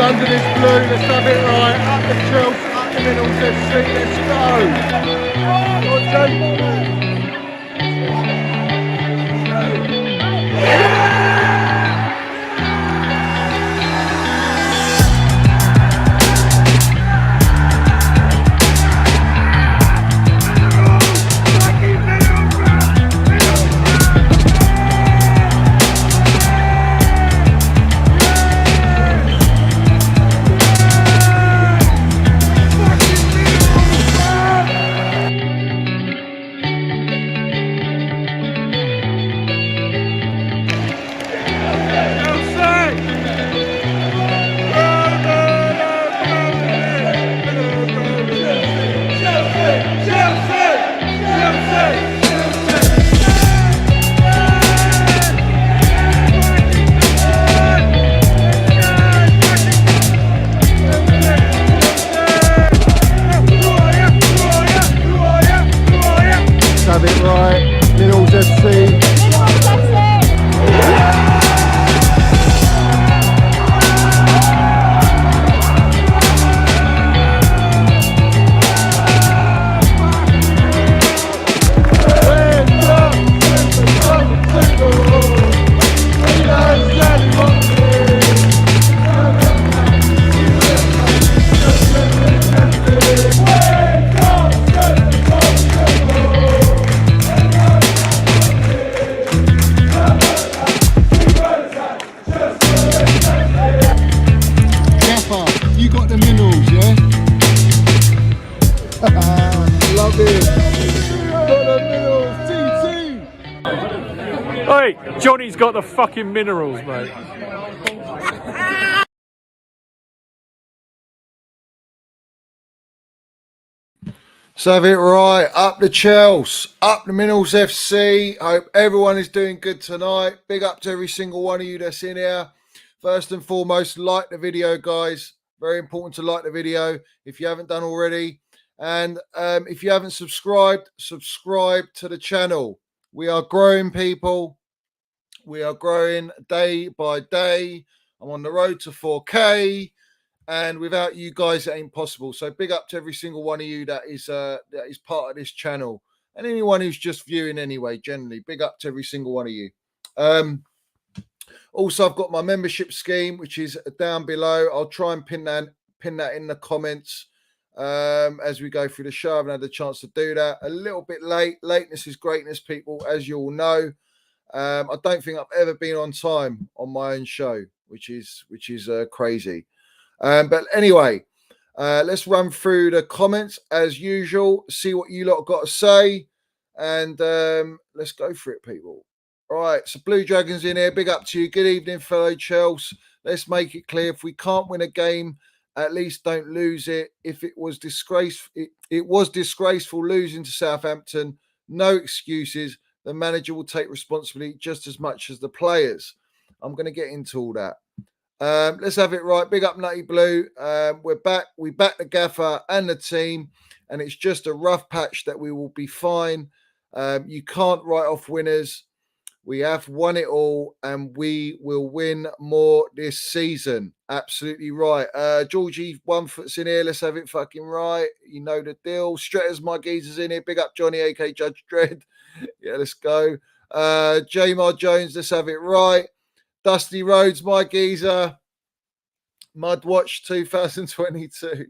under this blue, let's have it right. Up the Chelsea, up the middle, let's go. Go on, Jay. Have it right, Middles FC. You got the minerals, yeah? Love it. Got the minerals, TT. Hey, Johnny's got the fucking minerals, mate. So have it right, up the Chelsea, up the Minerals FC. Hope everyone is doing good tonight. Big up to every single one of you that's in here. First and foremost, like the video, guys. Very important to like the video if you haven't done already. And if you haven't subscribed, subscribe to the channel. We are growing, people. We are growing day by day. I'm on the road to 4K. And without you guys, it ain't possible. So big up to every single one of you that is part of this channel. And anyone who's just viewing anyway, generally. Big up to every single one of you. Also, I've got my membership scheme, which is down below. I'll try and pin that in the comments as we go through the show. I haven't had the chance to do that. A little bit late. Lateness is greatness, people, as you all know. I don't think I've ever been on time on my own show, which is crazy. But anyway, let's run through the comments as usual, see what you lot got to say, and let's go for it, people. All right, so Blue Dragons in here. Big up to you. Good evening, fellow Chelsea. Let's make it clear. If we can't win a game, at least don't lose it. If it was it was disgraceful losing to Southampton. No excuses. The manager will take responsibility just as much as the players. I'm going to get into all that. Let's have it right. Big up Nutty Blue. We're back. We back the gaffer and the team, and it's just a rough patch that we will be fine. You can't write off winners. We have won it all, and we will win more this season. Absolutely right. Georgie, 1 foot's in here. Let's have it fucking right. You know the deal. Stretters, my geezer's in here. Big up Johnny, AK Judge Dredd. Yeah, let's go. Jamar Jones, let's have it right. Dusty Rhodes, my geezer. Mudwatch 2022.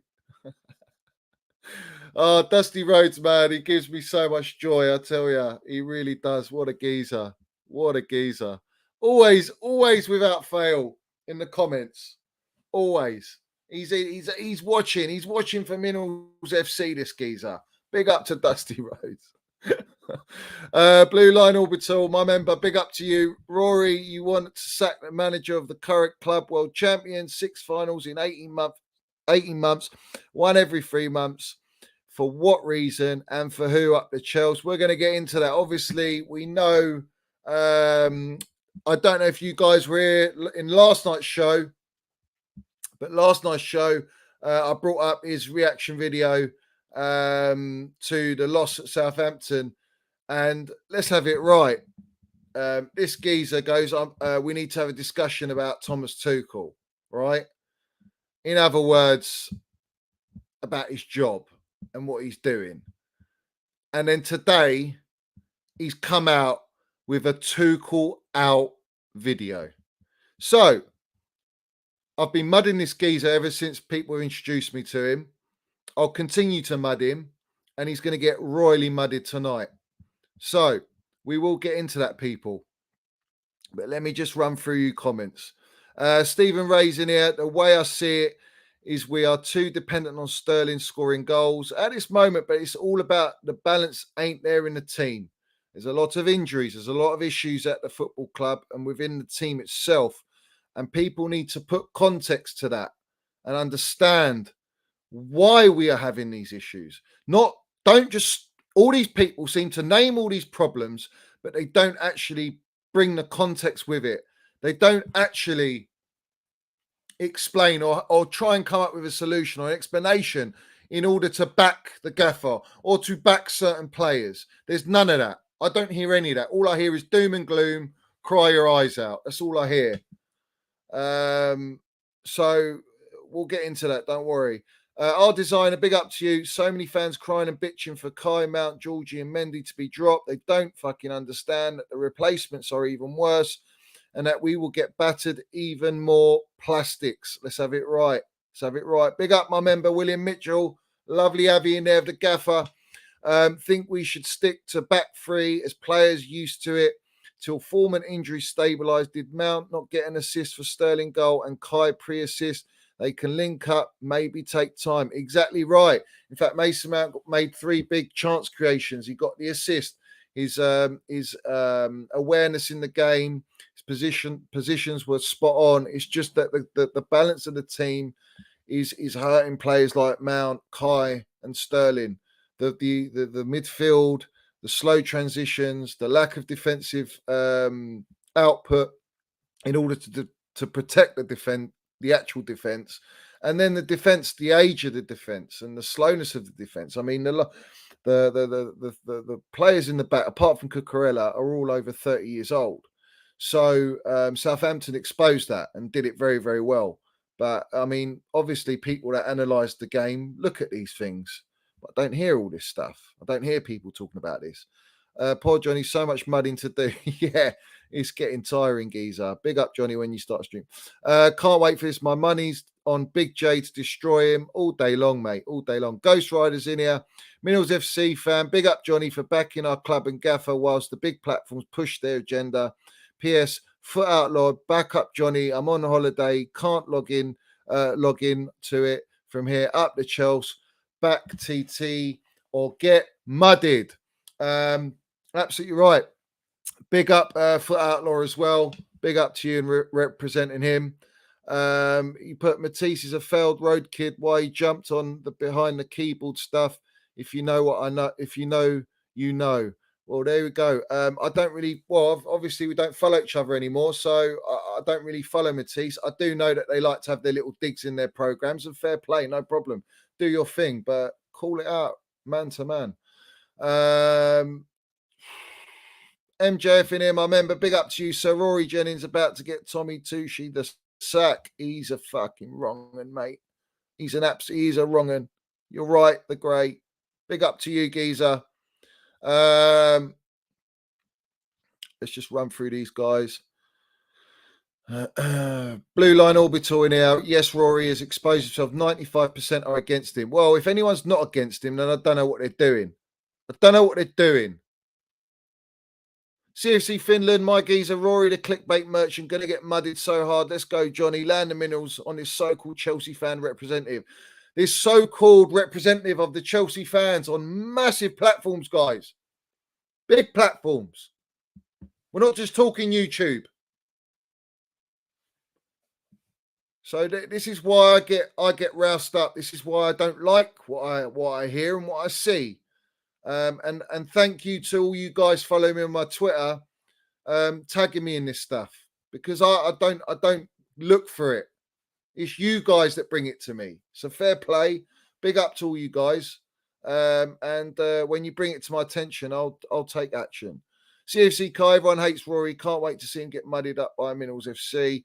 Oh, Dusty Rhodes, man. He gives me so much joy, I tell you. He really does. What a geezer. What a geezer. Always without fail in the comments. Always. He's watching. He's watching for Minerals FC, this geezer. Big up to Dusty Rhodes. Blue Line Orbital, my member, big up to you. Rory, you want to sack the manager of the current club world champion, 6 finals in 18 months, one every 3 months. For what reason and for who up the Chelsea? We're going to get into that. Obviously, we know, I don't know if you guys were here in last night's show, but last night's show, I brought up his reaction video to the loss at Southampton. And let's have it right. This geezer goes on. We need to have a discussion about Thomas Tuchel, right? In other words, about his job and what he's doing. And then today, he's come out with a TuchelOut video. So, I've been mudding this geezer ever since people introduced me to him. I'll continue to mud him, and he's going to get royally mudded tonight. So, we will get into that, people. But let me just run through your comments. Stephen Ray's in here. The way I see it is we are too dependent on Sterling scoring goals at this moment, but it's all about the balance ain't there in the team. There's a lot of injuries. There's a lot of issues at the football club and within the team itself. And people need to put context to that and understand why we are having these issues. Don't just, all these people seem to name all these problems, but they don't actually bring the context with it. They don't actually explain or try and come up with a solution or an explanation in order to back the gaffer or to back certain players. There's none of that. I don't hear any of that. All I hear is doom and gloom, cry your eyes out. That's all I hear. So we'll get into that. Don't worry. Our designer, big up to you. So many fans crying and bitching for Kai, Mount, Georgie and Mendy to be dropped. They don't fucking understand that the replacements are even worse and that we will get battered even more plastics. Let's have it right. Let's have it right. Big up my member, William Mitchell. Lovely Abby in there, the gaffer. Think we should stick to back three as players used to it till form and injury stabilised. Did Mount not get an assist for Sterling goal and Kai pre-assist? They can link up, maybe take time. Exactly right. In fact, Mason Mount made 3 big chance creations. He got the assist. His awareness in the game, his positions were spot on. It's just that the balance of the team is hurting players like Mount, Kai, and Sterling. The midfield, the slow transitions, the lack of defensive output in order to protect the actual defense, and then the defense, the age of the defense, and the slowness of the defense. I mean, the players in the back, apart from Cucurella, are all over 30 years old. So Southampton exposed that and did it very, very well. But I mean, obviously, people that analyse the game look at these things, but I don't hear all this stuff. I don't hear people talking about this. Poor Johnny, so much mudding to do. Yeah, it's getting tiring, geezer. Big up, Johnny, when you start stream. Can't wait for this. My money's on Big J to destroy him all day long, mate. All day long. Ghost Riders in here. Minerals FC fan. Big up, Johnny, for backing our club and gaffer whilst the big platforms push their agenda. P.S. Foot outlawed. Back up, Johnny. I'm on holiday. Can't log in to it from here. Up the Chelsea. Back TT or get mudded. Absolutely right. Big up Foot Outlaw as well. Big up to you and representing him. You put Matisse is a failed road kid. Why he jumped on the behind the keyboard stuff. If you know what I know, if you know, you know. Well, there we go. I don't really. Well, obviously we don't follow each other anymore, so I don't really follow Matisse. I do know that they like to have their little digs in their programs, and fair play, no problem. Do your thing, but call it out man to man. MJF in here, my member. Big up to you, Sir Rory Jennings, about to get Tommy Tuchel the sack. He's a fucking wrong un, mate. He's a wrong un. You're right, the great. Big up to you, geezer. Let's just run through these guys. Blue Line Orbital in here. Yes, Rory has exposed himself. 95% are against him. Well, if anyone's not against him, then I don't know what they're doing. CFC Finland, my geezer, Rory, the clickbait merchant, going to get mudded so hard. Let's go, Johnny. Land the minerals on this so-called Chelsea fan representative. This so-called representative of the Chelsea fans on massive platforms, guys. Big platforms. We're not just talking YouTube. So this is why I get roused up. This is why I don't like what I hear and what I see. And thank you to all you guys following me on my Twitter, tagging me in this stuff, because I don't look for it. It's you guys that bring it to me. So fair play. Big up to all you guys. And when you bring it to my attention, I'll take action. CFC Kai, everyone hates Rory. Can't wait to see him get muddied up by Minerals FC.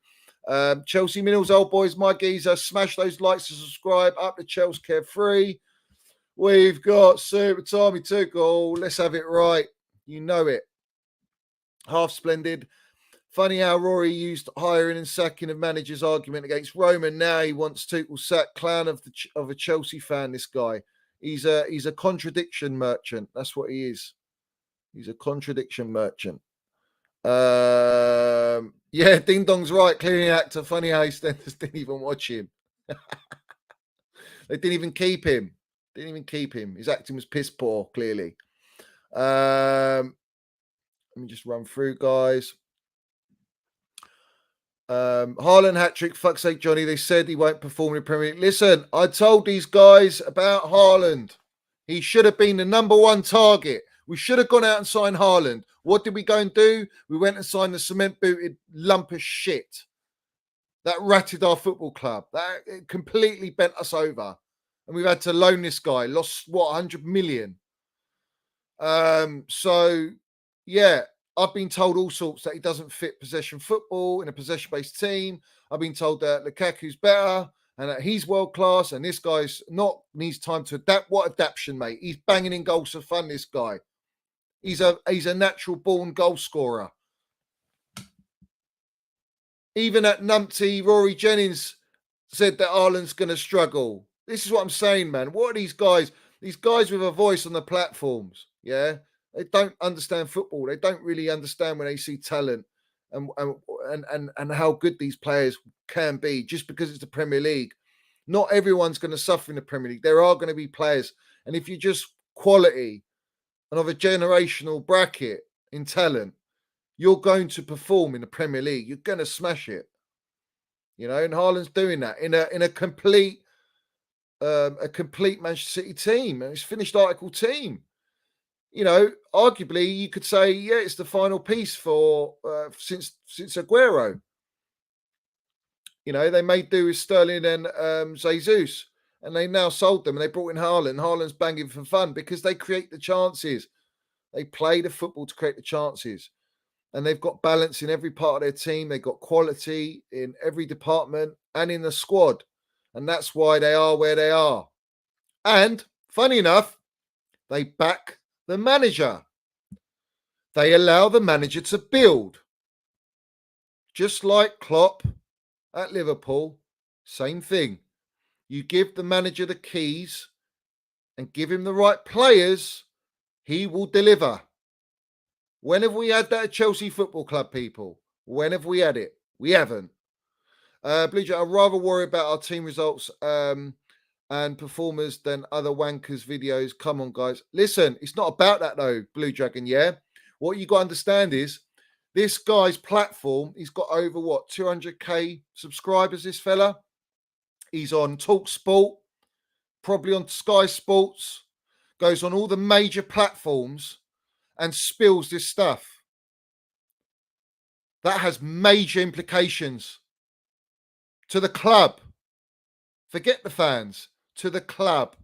Chelsea Minerals, old boys, my geezer, smash those likes and subscribe. Up to Chelsea Carefree. We've got Super Tommy Tuchel. Let's have it right. You know it. Half splendid. Funny how Rory used hiring and sacking of managers argument against Roman. Now he wants Tuchel sacked. Clown of a Chelsea fan. This guy. He's a contradiction merchant. That's what he is. He's a contradiction merchant. Yeah, Ding Dong's right. Clearing actor. Funny how EastEnders didn't even watch him. They didn't even keep him. His acting was piss poor, clearly. Let me just run through, guys. Haaland hat-trick, fuck's sake, Johnny. They said he won't perform in the Premier League. Listen, I told these guys about Haaland. He should have been the number one target. We should have gone out and signed Haaland. What did we go and do? We went and signed the cement-booted lump of shit. That ratted our football club. That it completely bent us over. And we've had to loan this guy. Lost, 100 million? So, yeah, I've been told all sorts that he doesn't fit possession football in a possession-based team. I've been told that Lukaku's better and that he's world-class and this guy's not, needs time to adapt. What adaptation, mate? He's banging in goals for fun, this guy. He's a natural-born goal scorer. Even at numpty, Rory Jennings said that Haaland's going to struggle. This is what I'm saying, man. What are these guys? These guys with a voice on the platforms, yeah? They don't understand football. They don't really understand when they see talent and how good these players can be just because it's the Premier League. Not everyone's going to suffer in the Premier League. There are going to be players. And if you're just quality and of a generational bracket in talent, you're going to perform in the Premier League. You're going to smash it. You know, and Haaland's doing that in a complete Manchester City team. And it's finished article team. You know, arguably you could say, yeah, it's the final piece for since Aguero. You know, they made do with Sterling and Jesus, and they now sold them and they brought in Haaland. Haaland's banging for fun because they create the chances. They play the football to create the chances. And they've got balance in every part of their team. They've got quality in every department and in the squad. And that's why they are where they are. And, funny enough, they back the manager. They allow the manager to build. Just like Klopp at Liverpool, same thing. You give the manager the keys and give him the right players, he will deliver. When have we had that at Chelsea Football Club, people? When have we had it? We haven't. Blue Jack, I'd rather worry about our team results and performers than other wankers' videos. Come on, guys. Listen, it's not about that, though, Blue Dragon, yeah? What you got to understand is this guy's platform, he's got over, 200k subscribers, this fella. He's on Talk Sport, probably on Sky Sports, goes on all the major platforms and spills this stuff. That has major implications to the club. Forget the fans. To the club.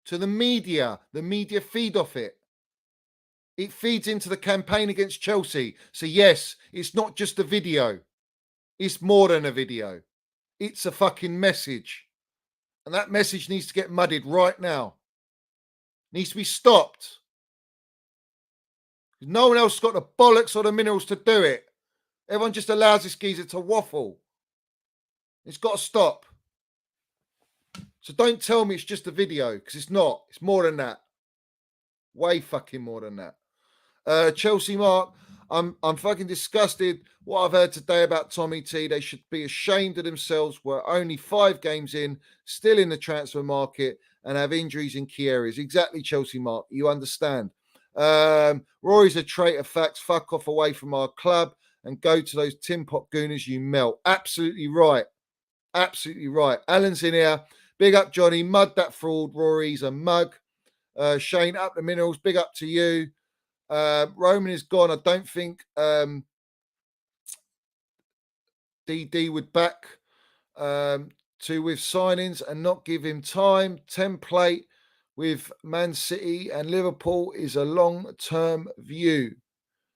To the media. The media feed off it. It feeds into the campaign against Chelsea. So yes, it's not just a video. It's more than a video. It's a fucking message. And that message needs to get muddied right now. Needs to be stopped. No one else has got the bollocks or the minerals to do it. Everyone just allows this geezer to waffle. It's got to stop. So don't tell me it's just a video, because it's not. It's more than that. Way fucking more than that. Chelsea Mark, I'm fucking disgusted what I've heard today about Tommy T. They should be ashamed of themselves. We're only 5 games in, still in the transfer market, and have injuries in key areas. Exactly, Chelsea Mark. You understand. Rory's a traitor, facts. Fuck off away from our club and go to those tin pot gooners you melt. Absolutely right. Absolutely right. Alan's in here. Big up, Johnny. Mud that fraud. Rory's a mug. Shane, up the minerals. Big up to you. Roman is gone. I don't think DD would back with signings and not give him time. Template with Man City and Liverpool is a long-term view.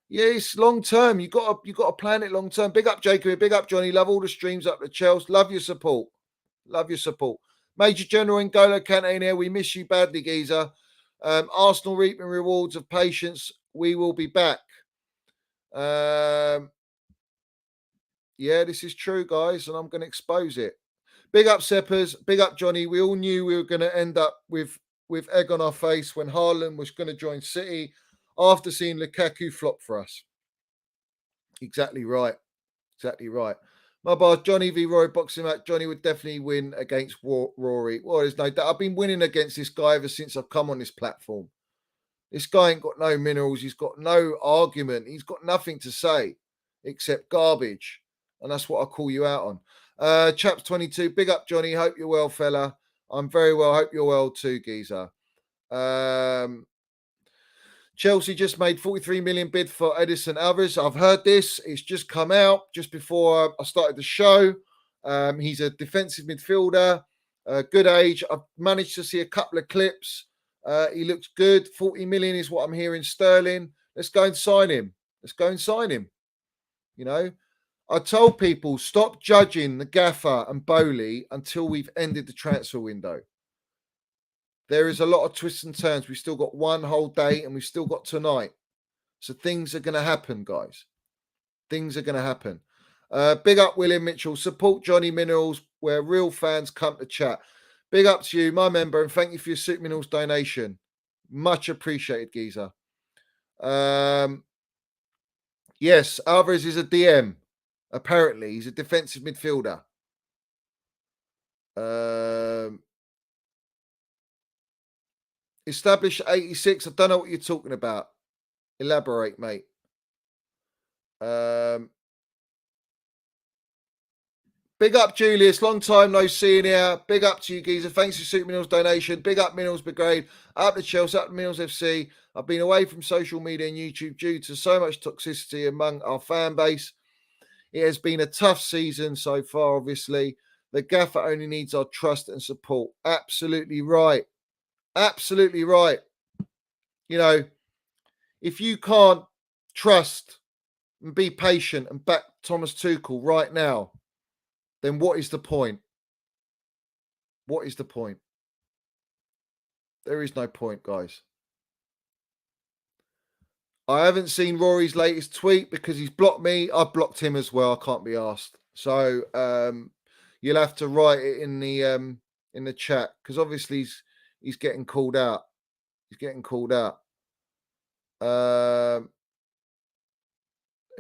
Yeah, it's long term. You got to plan it long term. Big up Jacob. Big up Johnny. Love all the streams up to Chelsea. Love your support. Love your support. Major General N'Golo Kante in here. We miss you badly, geezer. Arsenal reaping rewards of patience. We will be back. Yeah, this is true, guys, and I'm going to expose it. Big up Seppers. Big up Johnny. We all knew we were going to end up with egg on our face when Haaland was going to join City after seeing Lukaku flop for us. Exactly right. Exactly right. My boss, Johnny v. Rory boxing match. Johnny would definitely win against Rory. Well, there's no doubt. I've been winning against this guy ever since I've come on this platform. This guy ain't got no minerals. He's got no argument. He's got nothing to say except garbage. And that's what I call you out on. Chaps 22, big up, Johnny. Hope you're well, fella. I'm very well. Hope you're well too, geezer. Chelsea just made 43 million bid for Edison Alvarez. I've heard this. It's just come out just before I started the show. He's a defensive midfielder, good age. I've managed to see a couple of clips. He looks good. 40 million is what I'm hearing sterling. Let's go and sign him. Let's go and sign him. You know, I told people stop judging the gaffer and Bowley until we've ended the transfer window. There is a lot of twists and turns. We've still got one whole day and we've still got tonight. So things are going to happen, guys. Things are going to happen. Big up William Mitchell. Support Johnny Minerals where real fans come to chat. Big up to you, my member, and thank you for your Soup Minerals donation. Much appreciated, geezer. Yes, Alvarez is a DM. Apparently, he's a defensive midfielder. Established 86. I don't know what you're talking about. Elaborate, mate. Big up, Julius. Long time no see in here. Big up to you, geezer. Thanks for Soup Minerals donation. Big up, Minerals Brigade. Up to Chelsea, up to Minerals FC. I've been away from social media and YouTube due to so much toxicity among our fan base. It has been a tough season so far, obviously. The gaffer only needs our trust and support. Absolutely right. Absolutely right. You know, if you can't trust and be patient and back Thomas Tuchel right now, then what is the point? What is the point? There is no point, guys. I haven't seen Rory's latest tweet because he's blocked me. I've blocked him as well. I can't be asked. So you'll have to write it in the chat because obviously he's getting called out. He's getting called out. Let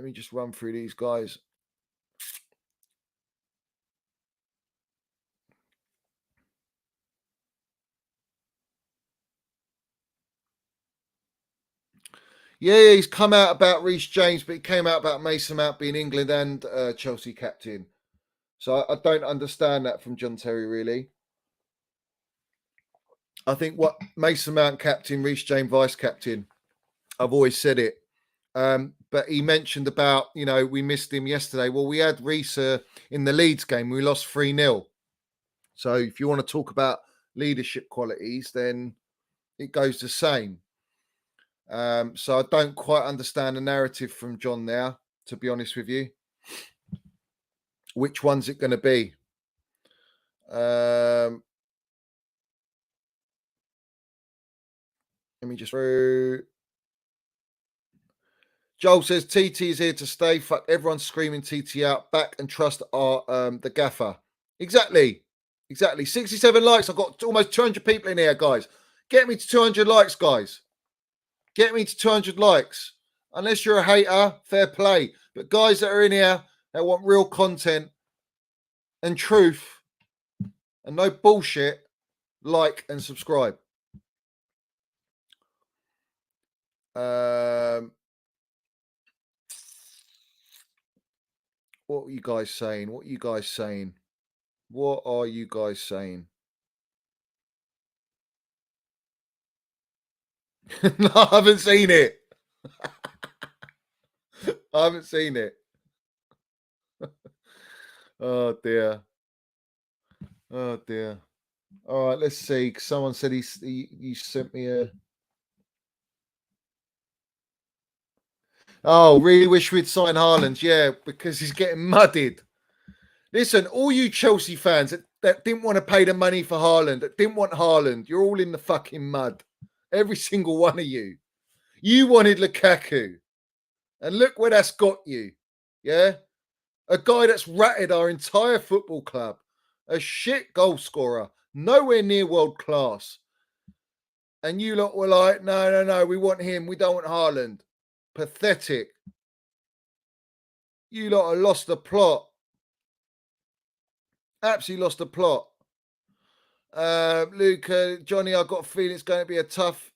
me just run through these guys. Yeah, he's come out about Reece James, but he came out about Mason Mount being England and Chelsea captain. So I don't understand that from John Terry, really. I think what Mason Mount captain, Reece James vice captain. I've always said it. But he mentioned about, we missed him yesterday. Well, we had Reece in the Leeds game. We lost 3-0. So if you want to talk about leadership qualities, then it goes the same. So I don't quite understand the narrative from John there, to be honest with you. Which one's it going to be? Let me just through. Joel says TT is here to stay. Fuck everyone screaming TT out. Back and trust our the gaffer. Exactly. 67 likes. I've got almost 200 people in here, guys. Get me to 200 likes, guys. Get me to 200 likes. Unless you're a hater, fair play. But guys that are in here that want real content and truth and no bullshit, like and subscribe. What are you guys saying? What are you guys saying? What are you guys saying? No, I haven't seen it. I haven't seen it. Oh dear. Oh dear. All right, let's see. Someone said he sent me a. Oh, really wish we'd sign Haaland. Yeah, because he's getting muddied. Listen, all you Chelsea fans that didn't want to pay the money for Haaland, that didn't want Haaland, you're all in the fucking mud. Every single one of you. You wanted Lukaku. And look where that's got you. Yeah? A guy that's ratted our entire football club. A shit goal scorer. Nowhere near world class. And you lot were like, no, we want him. We don't want Haaland. Pathetic. You lot have lost the plot. Absolutely lost the plot. Luke, Johnny, I've got a feeling it's going to be a tough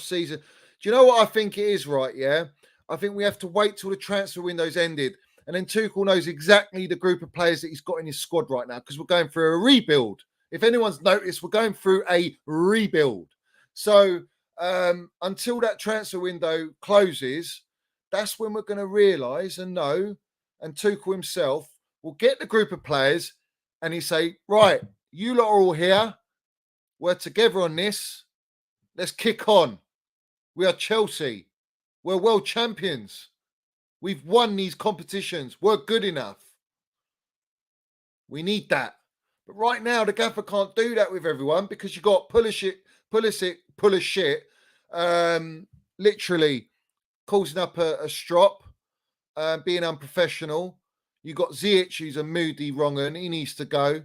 season. Do you know what I think it is, right? Yeah. I think we have to wait till the transfer window's ended. And then Tuchel knows exactly the group of players that he's got in his squad right now because we're going through a rebuild. If anyone's noticed, we're going through a rebuild. So until that transfer window closes, that's when we're going to realise and know, and Tuchel himself will get the group of players and he say, right, you lot are all here. We're together on this. Let's kick on. We are Chelsea. We're world champions. We've won these competitions. We're good enough. We need that. But right now, the gaffer can't do that with everyone because you got Pulisic, literally causing up a strop, being unprofessional. You got Ziyech, who's a moody wrong-un. He needs to go.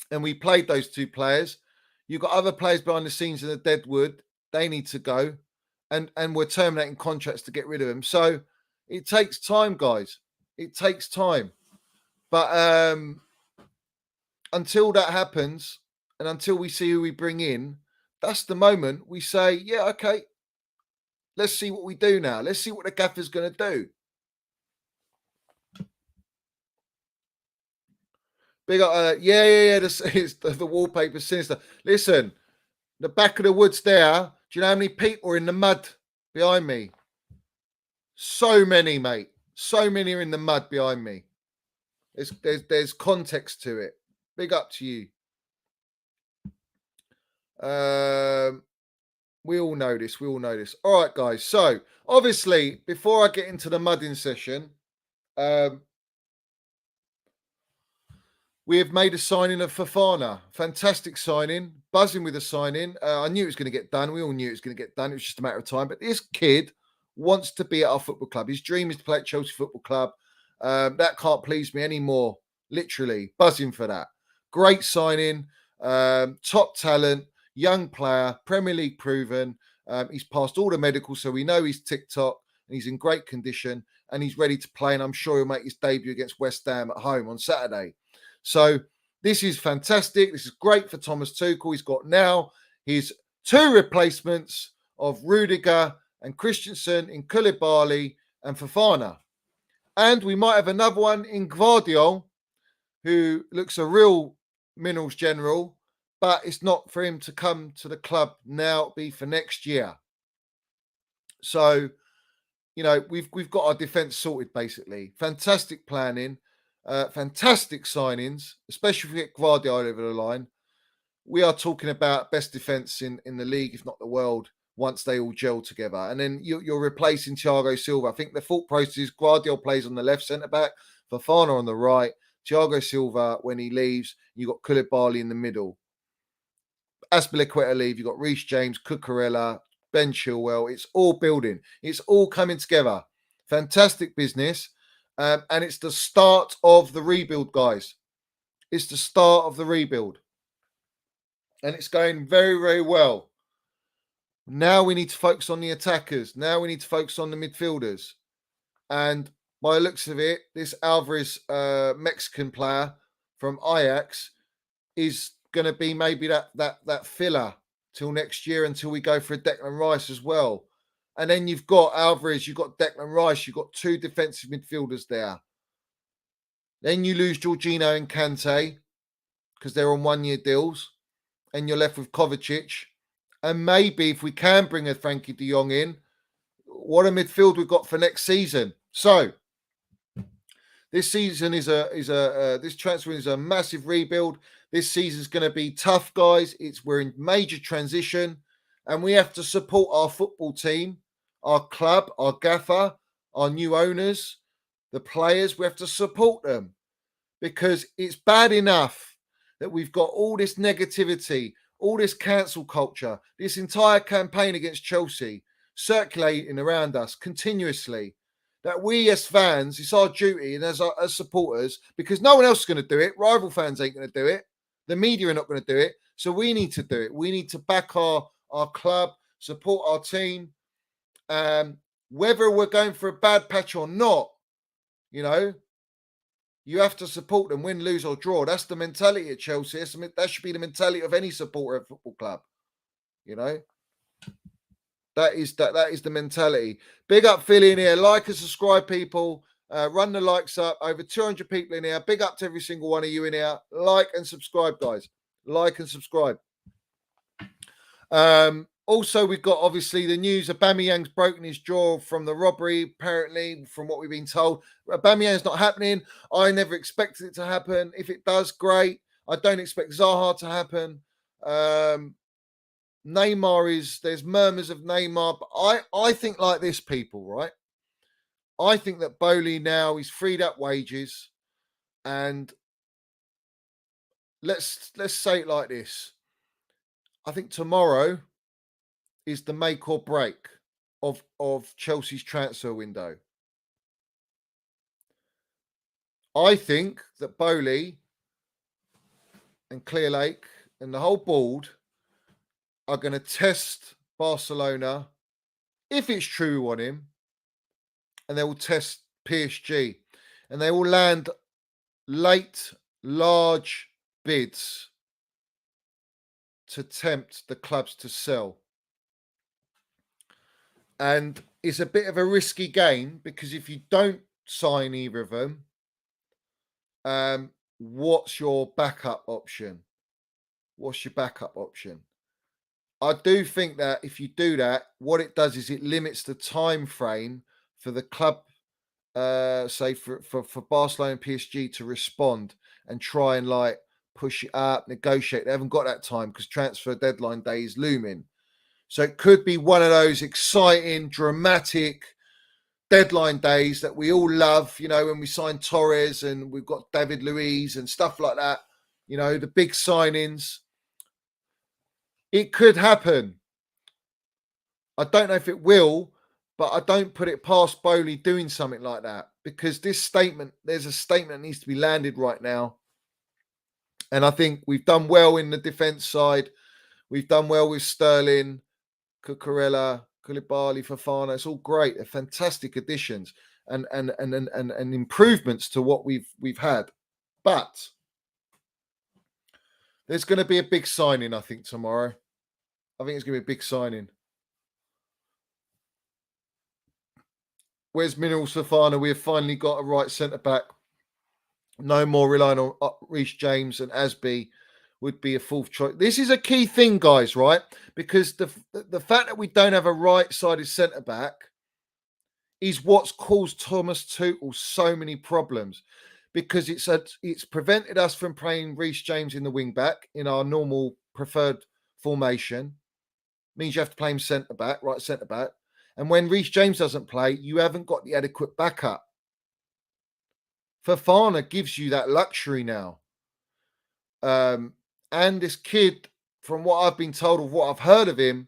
And we played those two players. You've got other players behind the scenes in the deadwood. They need to go. And we're terminating contracts to get rid of them. So it takes time, guys. It takes time. But until that happens and until we see who we bring in, that's the moment we say, yeah, okay, let's see what we do now. Let's see what the gaffer's going to do. Big up, yeah. The wallpaper's sinister. Listen, the back of the woods there. Do you know how many people are in the mud behind me? So many, mate. So many are in the mud behind me. There's context to it. Big up to you. We all know this. All right, guys. So obviously, before I get into the mudding session, we have made a signing of Fofana. Fantastic signing. Buzzing with the signing. I knew it was going to get done. We all knew it was going to get done. It was just a matter of time. But this kid wants to be at our football club. His dream is to play at Chelsea Football Club. That can't please me anymore. Literally. Buzzing for that. Great signing. Top talent. Young player. Premier League proven. He's passed all the medicals, so we know he's tick-tock. And he's in great condition. And he's ready to play. And I'm sure he'll make his debut against West Ham at home on Saturday. So this is fantastic. This is great for Thomas Tuchel. He's got now his two replacements of Rudiger and Christensen in Koulibaly and Fofana. And we might have another one in Gvardiol, who looks a real minerals general, but it's not for him to come to the club now. It'll be for next year. So, you know, we've got our defence sorted, basically. Fantastic planning. Fantastic signings, especially if we get Guardiola over the line. We are talking about best defence in the league, if not the world, once they all gel together. And then you're replacing Thiago Silva. I think the thought process is Guardiola plays on the left centre-back, Fofana on the right, Thiago Silva when he leaves, you've got Koulibaly in the middle. Azpilicueta leave, you've got Reece James, Cucurella, Ben Chilwell. It's all building. It's all coming together. Fantastic business. And it's the start of the rebuild, guys. It's the start of the rebuild. And it's going very, very well. Now we need to focus on the attackers. Now we need to focus on the midfielders. And by the looks of it, this Alvarez Mexican player from Ajax is going to be maybe that filler till next year until we go for a Declan Rice as well. And then you've got Alvarez, you've got Declan Rice, you've got two defensive midfielders there. Then you lose Jorginho and Kante because they're on one-year deals. And you're left with Kovacic. And maybe if we can bring a Frankie de Jong in, what a midfield we've got for next season. So this season this transfer is a massive rebuild. This season's going to be tough, guys. We're in major transition. And we have to support our football team, our club, our gaffer, our new owners, the players. We have to support them, because it's bad enough that we've got all this negativity, all this cancel culture, this entire campaign against Chelsea circulating around us continuously, that we as fans, it's our duty, and as supporters, because no one else is going to do it. Rival fans ain't going to do it. The media are not going to do it. So we need to do it. We need to back our club, support our team. Whether we're going for a bad patch or not, you know, you have to support them, win, lose or draw. That's the mentality at Chelsea. That should be the mentality of any supporter of a football club. You know, that is the mentality. Big up Philly in here. Like and subscribe, people. Run the likes up. Over 200 people in here. Big up to every single one of you in here. Like and subscribe, guys. Like and subscribe. Also, we've got obviously the news. Aubameyang's broken his jaw from the robbery, apparently, from what we've been told. Aubameyang's not happening. I never expected it to happen. If it does, great. I don't expect Zaha to happen. Neymar there's murmurs of Neymar, but I think like this, people, right? I think that Bowley now is freed up wages, and let's say it like this. I think tomorrow is the make or break of Chelsea's transfer window. I think that Bowley and Clearlake and the whole board are going to test Barcelona, if it's true on him, and they will test PSG, and they will land late, large bids to tempt the clubs to sell. And it's a bit of a risky game, because if you don't sign either of them, what's your backup option? What's your backup option? I do think that if you do that, what it does is it limits the time frame for the club, say for Barcelona and PSG to respond and try and like push it up, negotiate. They haven't got that time because transfer deadline day is looming. So it could be one of those exciting, dramatic deadline days that we all love, you know, when we sign Torres and we've got David Luiz and stuff like that, you know, the big signings. It could happen. I don't know if it will, but I don't put it past Bowley doing something like that, because there's a statement that needs to be landed right now. And I think we've done well in the defence side. We've done well with Sterling, Cucurella, Koulibaly, Fofana. It's all great. They're fantastic additions and improvements to what we've had. But there's going to be a big signing, I think, tomorrow. I think it's going to be a big signing. Where's Minerals Fofana? We have finally got a right centre-back. No more relying on Reece James, and Asby would be a fourth choice. This is a key thing, guys, right? Because the fact that we don't have a right-sided centre-back is what's caused Thomas Tuchel so many problems, because it's prevented us from playing Reece James in the wing-back in our normal preferred formation. Means you have to play him centre-back, right centre-back. And when Reece James doesn't play, you haven't got the adequate backup. Fofana gives you that luxury now. And this kid, from what I've been told, of what I've heard of him,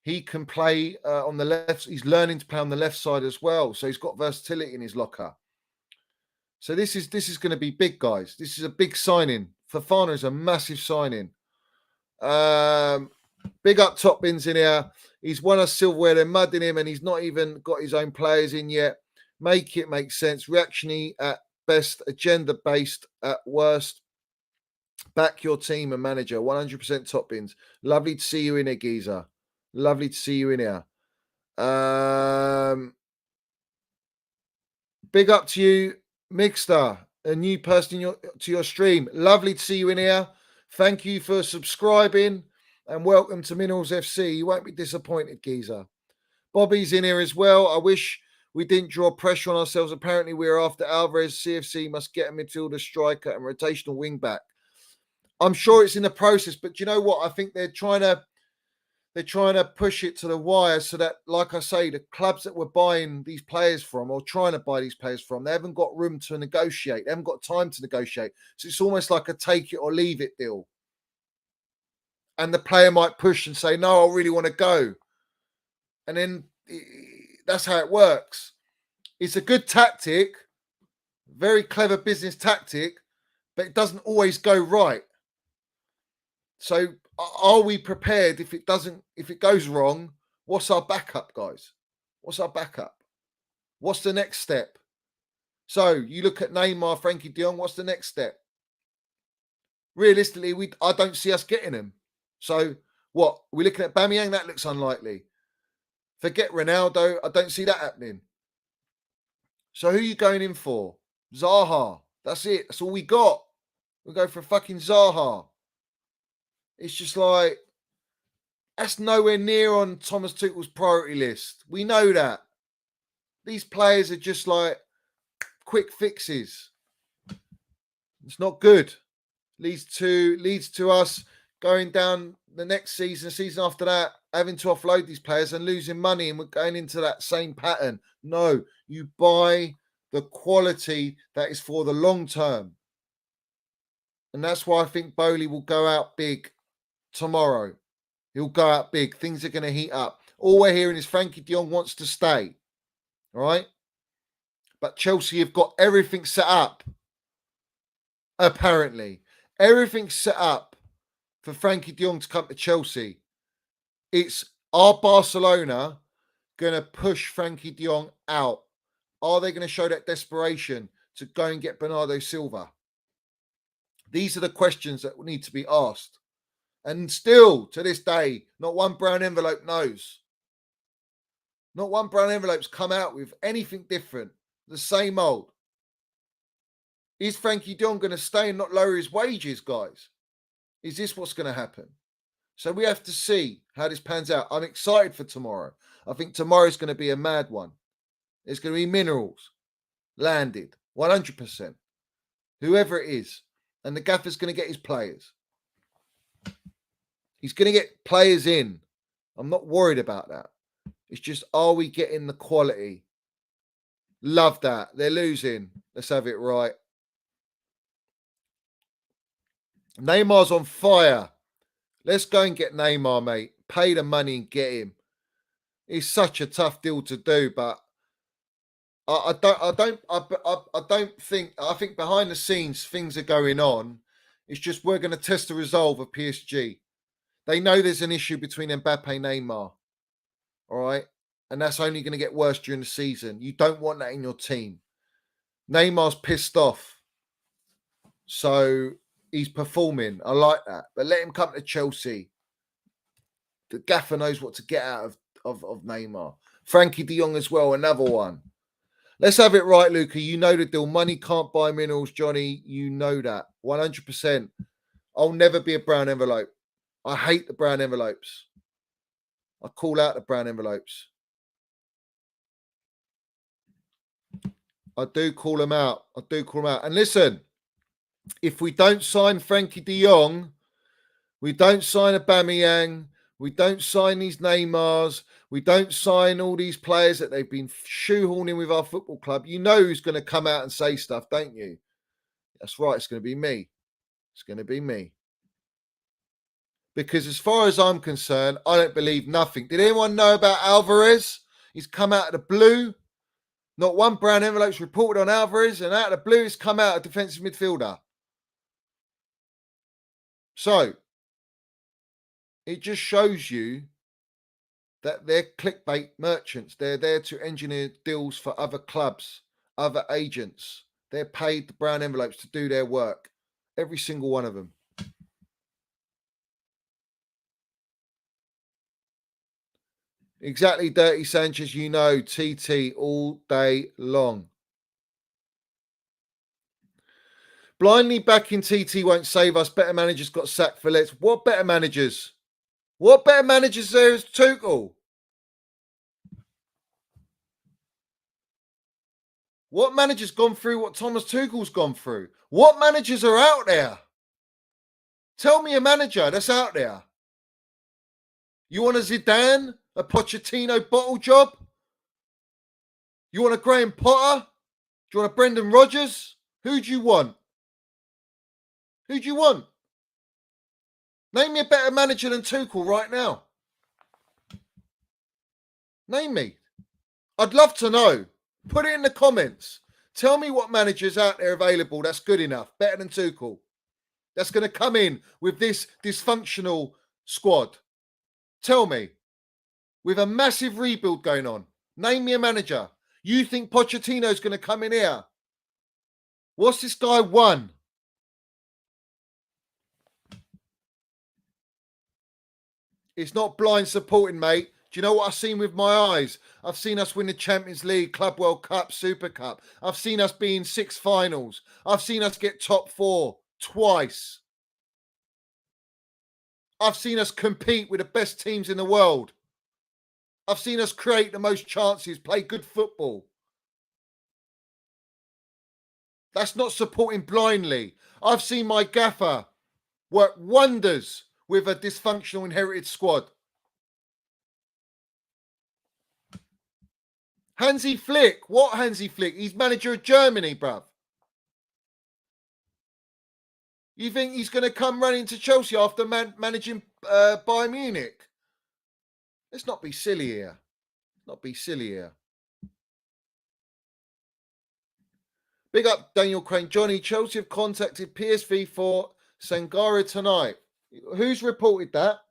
he can play on the left. He's learning to play on the left side as well. So he's got versatility in his locker. So this is going to be big, guys. This is a big signing. Fofana is a massive signing. Big up Top Bins in here. He's won us silverware. They're mudding him, and he's not even got his own players in yet. Make it make sense. Reactionary at best, agenda-based at worst. Back your team and manager. 100% Top Bins. Lovely to see you in here, Geezer. Lovely to see you in here. Big up to you, Mixter, a new person to your stream. Lovely to see you in here. Thank you for subscribing, and welcome to Minerals FC. You won't be disappointed, Geezer. Bobby's in here as well. I wish we didn't draw pressure on ourselves. Apparently, we're after Alvarez. CFC must get a midfielder, striker, and rotational wing back. I'm sure it's in the process, but do you know what? I think they're trying to They're trying to push it to the wire so that, like I say, the clubs that we're buying these players from or trying to buy these players from, they haven't got room to negotiate. They haven't got time to negotiate. So it's almost like a take it or leave it deal. And the player might push and say, no, I really want to go. And then that's how it works. It's a good tactic, very clever business tactic, but it doesn't always go right. So are we prepared if it goes wrong? What's our backup, guys? What's our backup? What's the next step? So you look at Neymar, Frankie de Jong, what's the next step? Realistically, I don't see us getting him. So what? We're looking at Aubameyang, that looks unlikely. Forget Ronaldo, I don't see that happening. So who are you going in for? Zaha. That's it. That's all we got. We'll go for fucking Zaha. It's just like, that's nowhere near on Thomas Tuchel's priority list. We know that. These players are just like quick fixes. It's not good. Leads to us going down the next season after that, having to offload these players and losing money, and we're going into that same pattern. No, you buy the quality that is for the long term. And that's why I think Bowley will go out big tomorrow. He'll go out big. Things are going to heat up. All we're hearing is Frankie de Jong wants to stay. All right? But Chelsea have got everything set up. Apparently. Everything's set up for Frankie de Jong to come to Chelsea. It's, are Barcelona going to push Frankie de Jong out? Are they going to show that desperation to go and get Bernardo Silva? These are the questions that need to be asked. And still, to this day, not one brown envelope knows. Not one brown envelope's come out with anything different. The same old. Is Frankie de Jong going to stay and not lower his wages, guys? Is this what's going to happen? So we have to see how this pans out. I'm excited for tomorrow. I think tomorrow's going to be a mad one. There's going to be minerals landed, 100%. Whoever it is. And the gaffer's going to get his players. He's going to get players in. I'm not worried about that. It's just, are we getting the quality? Love that. They're losing. Let's have it right. Neymar's on fire. Let's go and get Neymar, mate. Pay the money and get him. It's such a tough deal to do, but I think behind the scenes things are going on. It's just we're going to test the resolve of PSG. They know there's an issue between Mbappe and Neymar. All right? And that's only going to get worse during the season. You don't want that in your team. Neymar's pissed off. So he's performing. I like that. But let him come to Chelsea. The gaffer knows what to get out of Neymar. Frankie de Jong as well, another one. Let's have it right, Luca. You know the deal. Money can't buy minerals, Johnny. You know that. 100%. I'll never be a brown envelope. I hate the brown envelopes. I call out the brown envelopes. I do call them out. And listen, if we don't sign Frankie de Jong, we don't sign Aubameyang, we don't sign these Neymars, we don't sign all these players that they've been shoehorning with our football club, you know who's going to come out and say stuff, don't you? That's right, it's going to be me. It's going to be me. Because as far as I'm concerned, I don't believe nothing. Did anyone know about Alvarez? He's come out of the blue. Not one brown envelope's reported on Alvarez, and out of the blue, he's come out a defensive midfielder. So, it just shows you that they're clickbait merchants. They're there to engineer deals for other clubs, other agents. They're paid the brown envelopes to do their work. Every single one of them. Exactly, Dirty Sanchez, you know, TT all day long. Blindly backing TT won't save us. Better managers got sacked for let's. What better managers? What better managers there is Tuchel? What manager's gone through what Thomas Tuchel's gone through? What managers are out there? Tell me a manager that's out there. You want a Zidane, a Pochettino bottle job? You want a Graham Potter? Do you want a Brendan Rodgers? Who do you want? Who do you want? Name me a better manager than Tuchel right now. Name me. I'd love to know. Put it in the comments. Tell me what managers out there available that's good enough, better than Tuchel, that's going to come in with this dysfunctional squad. Tell me. With a massive rebuild going on. Name me a manager. You think Pochettino's going to come in here? What's this guy won? It's not blind supporting, mate. Do you know what I've seen with my eyes? I've seen us win the Champions League, Club World Cup, Super Cup. I've seen us be in 6 finals. I've seen us get top 4 twice. I've seen us compete with the best teams in the world. I've seen us create the most chances, play good football. That's not supporting blindly. I've seen my gaffer work wonders with a dysfunctional inherited squad. Hansi Flick. What Hansi Flick? He's manager of Germany, bruv. You think he's going to come running to Chelsea after managing Bayern Munich? Let's not be silly here. Not be silly here. Big up Daniel Crane. Johnny, Chelsea have contacted PSV for Sangare tonight. Who's reported that?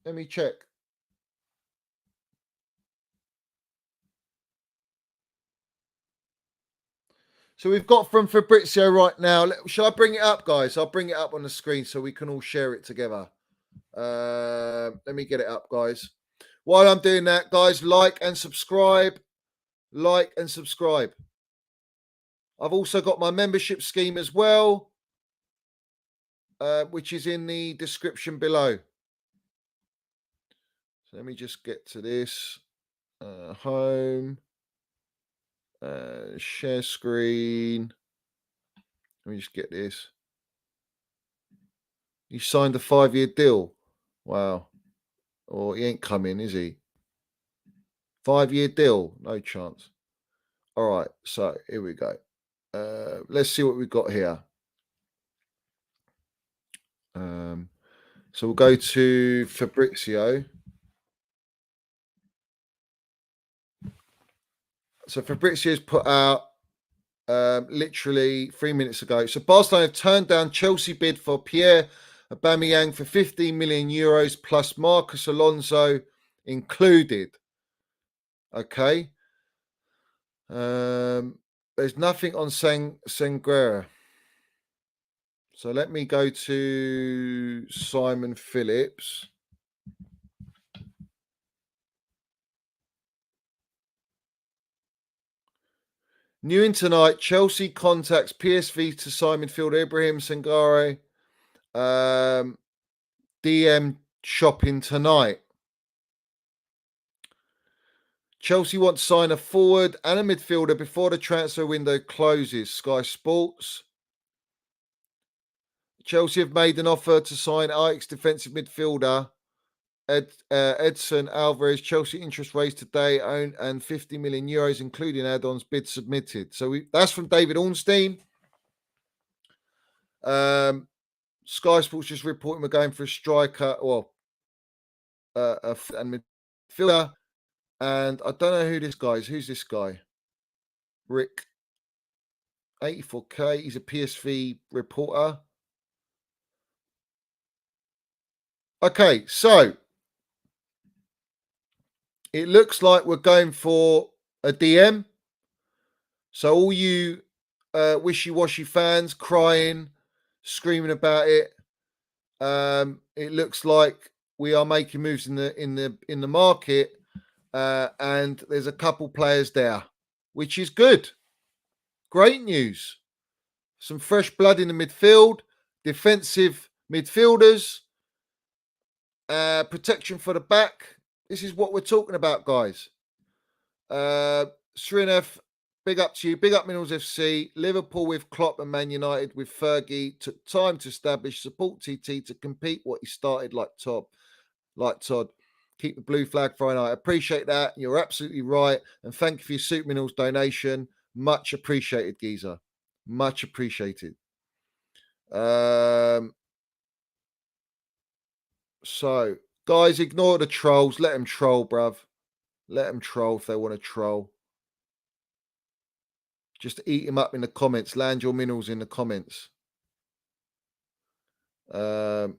Let me check. So we've got from Fabrizio right now. Shall I bring it up, guys? I'll bring it up on the screen so we can all share it together. Let me get it up, guys. While I'm doing that, guys, like and subscribe. Like and subscribe. I've also got my membership scheme as well, which is in the description below. So let me just get to this. Home. Share screen. Let me just get this. He signed a 5-year deal. Wow. Or he ain't coming, is he? 5-year deal. No chance. All right. So here we go. Let's see what we've got here. So we'll go to Fabrizio. So Fabrizio's put out literally 3 minutes ago. So Barcelona have turned down Chelsea bid for Pierre Aubameyang for 15 million euros plus Marcus Alonso included. Okay. There's nothing on Sanguera. So let me go to Simon Phillips. New in tonight, Chelsea contacts PSV to sign midfielder Ibrahim Sangare. DM shopping tonight. Chelsea want to sign a forward and a midfielder before the transfer window closes. Sky Sports. Chelsea have made an offer to sign Ajax defensive midfielder Edson Alvarez. Chelsea interest raised today and 50 million euros, including add-ons, bid submitted. So that's from David Ornstein. Sky Sports just reporting we're going for a striker or and midfielder. And I don't know who this guy is. Who's this guy? Rick. 84K. He's a PSV reporter. Okay, so it looks like we're going for a DM. So all you wishy-washy fans crying, screaming about it. It looks like we are making moves in the market, and there's a couple players there, which is good. Great news. Some fresh blood in the midfield, defensive midfielders, protection for the back. This is what we're talking about, guys. Srinov big up to you. Big up Minerals FC. Liverpool with Klopp and Man United with Fergie took time to establish, support TT to compete what he started like Todd. Keep the blue flag flying. I appreciate that. You're absolutely right. And thank you for your Soup Minerals donation. Much appreciated, Geezer. Much appreciated. So, guys, ignore the trolls. Let them troll, bruv. Let them troll if they want to troll. Just eat him up in the comments. Land your minerals in the comments. All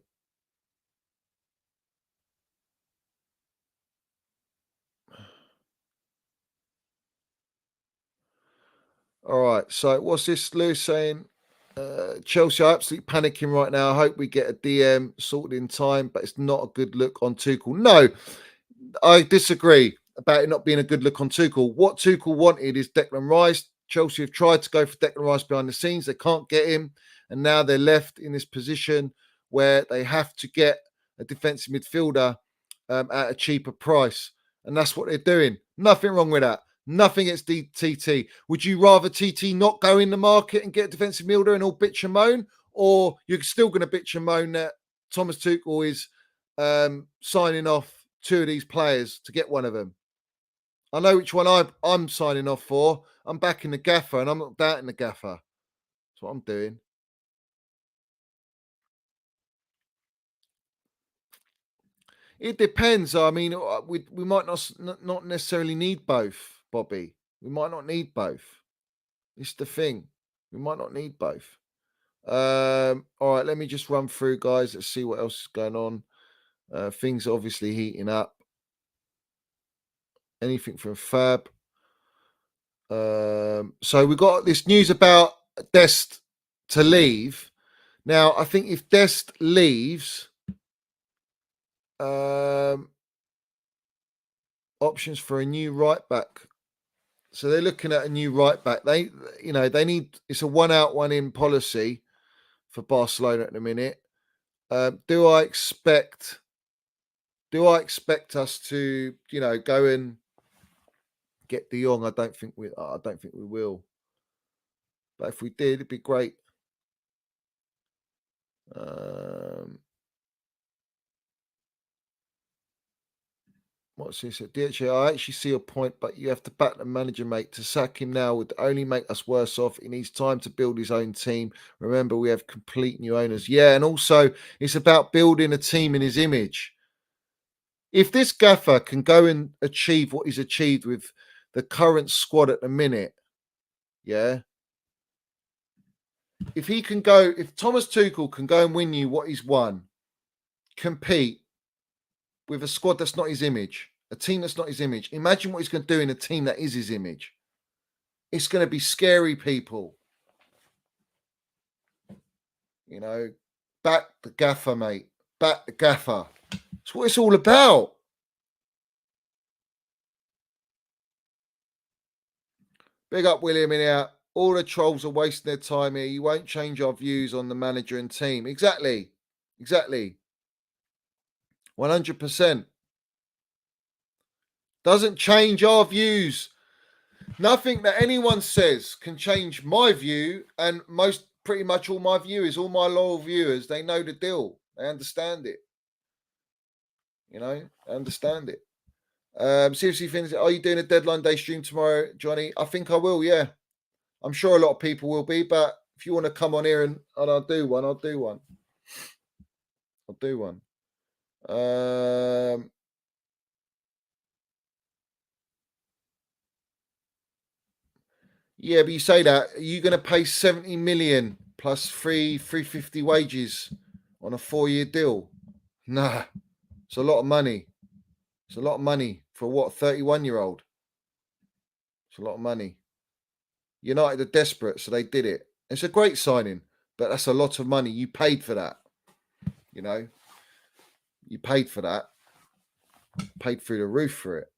right. So what's this, Lewis saying? Chelsea are absolutely panicking right now. I hope we get a DM sorted in time, but it's not a good look on Tuchel. No, I disagree about it not being a good look on Tuchel. What Tuchel wanted is Declan Rice. Chelsea have tried to go for Declan Rice behind the scenes. They can't get him. And now they're left in this position where they have to get a defensive midfielder at a cheaper price. And that's what they're doing. Nothing wrong with that. Nothing against TT. Would you rather TT not go in the market and get a defensive midfielder and all bitch and moan? Or you're still going to bitch and moan that Thomas Tuchel is signing off two of these players to get one of them? I know which one I'm signing off for. I'm backing the gaffer and I'm not doubting the gaffer. That's what I'm doing. It depends. I mean, we might not necessarily need both, Bobby. We might not need both. It's the thing. We might not need both. All right, let me just run through, guys. Let's see what else is going on. Things are obviously heating up. Anything from Fab. So we got this news about Dest to leave. Now, I think if Dest leaves, options for a new right back. So they're looking at a new right back. They need, it's a 1 out, 1 in policy for Barcelona at the minute. Do I expect us to, go and get De Jong? I don't think we will. But if we did, it'd be great. What's this? DHA, I actually see your point, but you have to back the manager, mate. To sack him now would only make us worse off. He needs time to build his own team. Remember, we have complete new owners. Yeah, and also it's about building a team in his image. If this gaffer can go and achieve what he's achieved with the current squad at the minute, yeah. If Thomas Tuchel can go and win you what he's won, compete with a squad that's not his image, a team that's not his image. Imagine what he's going to do in a team that is his image. It's going to be scary, people. Back the gaffer, mate. Back the gaffer. That's what it's all about. Big up William in here. All the trolls are wasting their time here. You won't change our views on the manager and team. Exactly. 100%. Doesn't change our views. Nothing that anyone says can change my view, and pretty much all my viewers, all my loyal viewers, they know the deal. They understand it. Understand it. Seriously, Finn, are you doing a deadline day stream tomorrow, Johnny? I think I will, yeah. I'm sure a lot of people will be, but if you want to come on here and I'll do one, I'll do one. Yeah, but you say that, are you going to pay 70 million plus 350 wages on a 4-year deal? Nah, it's a lot of money. It's a lot of money for what, 31-year-old? It's a lot of money. United are desperate, so they did it. It's a great signing, but that's a lot of money. You paid for that. You paid for that. Paid through the roof for it.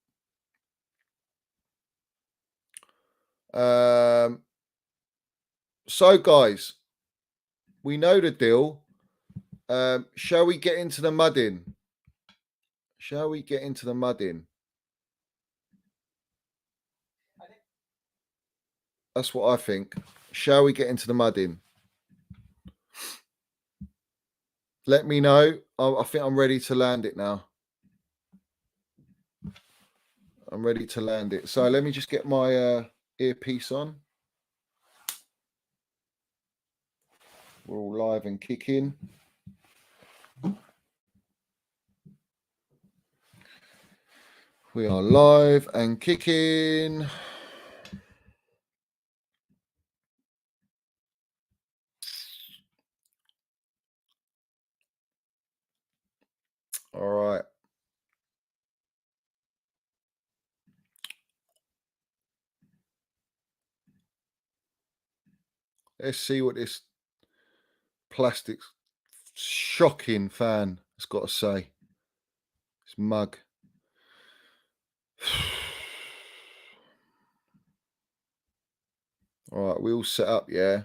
So, guys, we know the deal. Shall we get into the mudding? That's what I think. Shall we get into the mudding? Let me know. I think I'm ready to land it now. I'm ready to land it. So let me just get my earpiece on. We're all live and kicking. We are live and kicking. All right. Let's see what this plastic shocking fan has got to say. This mug. All right, we all set up, yeah.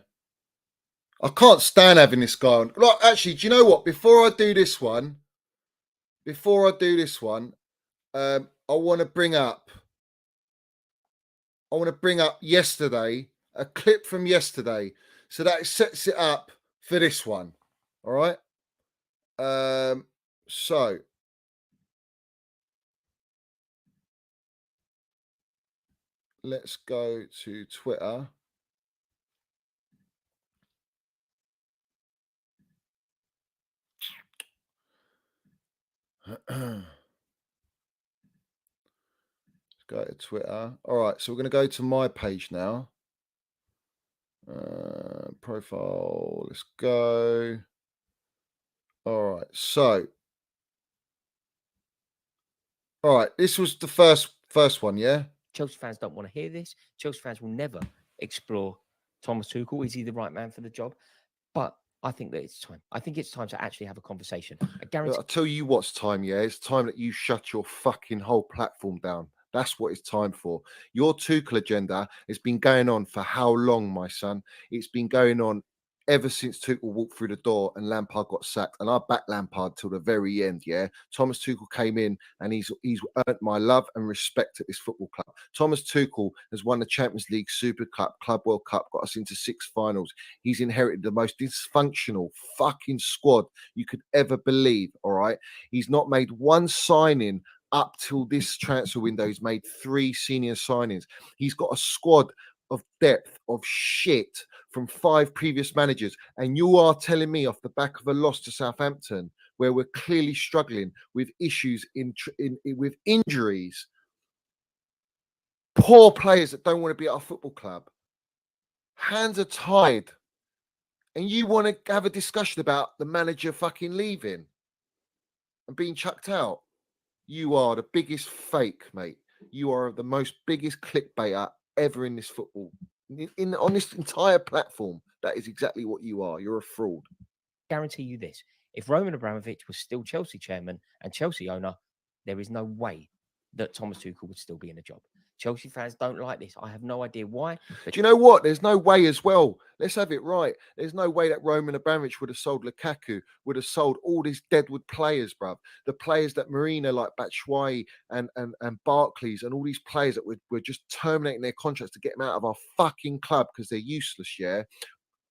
I can't stand having this guy on. Like, actually, do you know what? Before I do this one, I want to bring up yesterday, a clip from yesterday, so that sets it up for this one. All right. So let's go to Twitter. Let's go to Twitter. All right, so we're going to go to my page now. Profile. Let's go. All right, so. All right, this was the first one, yeah? Chelsea fans don't want to hear this. Chelsea fans will never explore Thomas Tuchel. Is he the right man for the job? But I think that it's time. I think it's time to actually have a conversation. I guarantee. I'll tell you what's time, yeah? It's time that you shut your fucking whole platform down. That's what it's time for. Your Tuchel agenda has been going on for how long, my son? It's been going on ever since Tuchel walked through the door and Lampard got sacked. And I backed Lampard till the very end, yeah? Thomas Tuchel came in and he's earned my love and respect at this football club. Thomas Tuchel has won the Champions League, Super Cup, Club World Cup, got us into 6 finals. He's inherited the most dysfunctional fucking squad you could ever believe, all right? He's not made one signing up till this transfer window. He's made 3 senior signings. He's got a squad of depth of shit from 5 previous managers, and you are telling me off the back of a loss to Southampton, where we're clearly struggling with issues with injuries, poor players that don't want to be at our football club, hands are tied, and you want to have a discussion about the manager fucking leaving and being chucked out? You are the biggest fake, mate. You are the most biggest clickbaiter ever in this football. On this entire platform, that is exactly what you are. You're a fraud. Guarantee you this: if Roman Abramovich was still Chelsea chairman and Chelsea owner, there is no way that Thomas Tuchel would still be in a job. Chelsea fans don't like this. I have no idea why. Do you know what? There's no way as well. Let's have it right. There's no way that Roman Abramovich would have sold Lukaku, would have sold all these deadwood players, bruv. The players that Marina, like Batshuayi and Barclays and all these players that were just terminating their contracts to get them out of our fucking club because they're useless, yeah?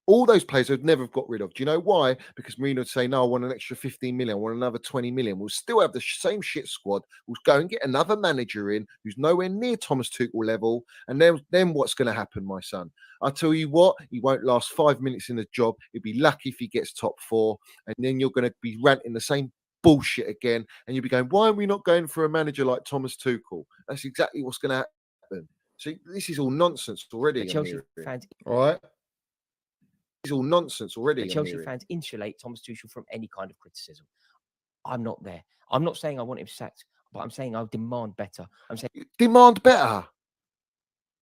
All those players would never have got rid of. Do you know why? Because Mourinho would say, no, I want an extra 15 million, I want another 20 million. We'll still have the same shit squad. We'll go and get another manager in who's nowhere near Thomas Tuchel level. And then what's going to happen, my son? I tell you what, he won't last 5 minutes in the job. He'll be lucky if he gets top 4. And then you're going to be ranting the same bullshit again. And you'll be going, why are we not going for a manager like Thomas Tuchel? That's exactly what's going to happen. So this is all nonsense already. Chelsea fans, all right? It's all nonsense already. Chelsea fans insulate Thomas Tuchel from any kind of criticism. I'm not there. I'm not saying I want him sacked, but I'm saying I demand better. I'm saying demand better.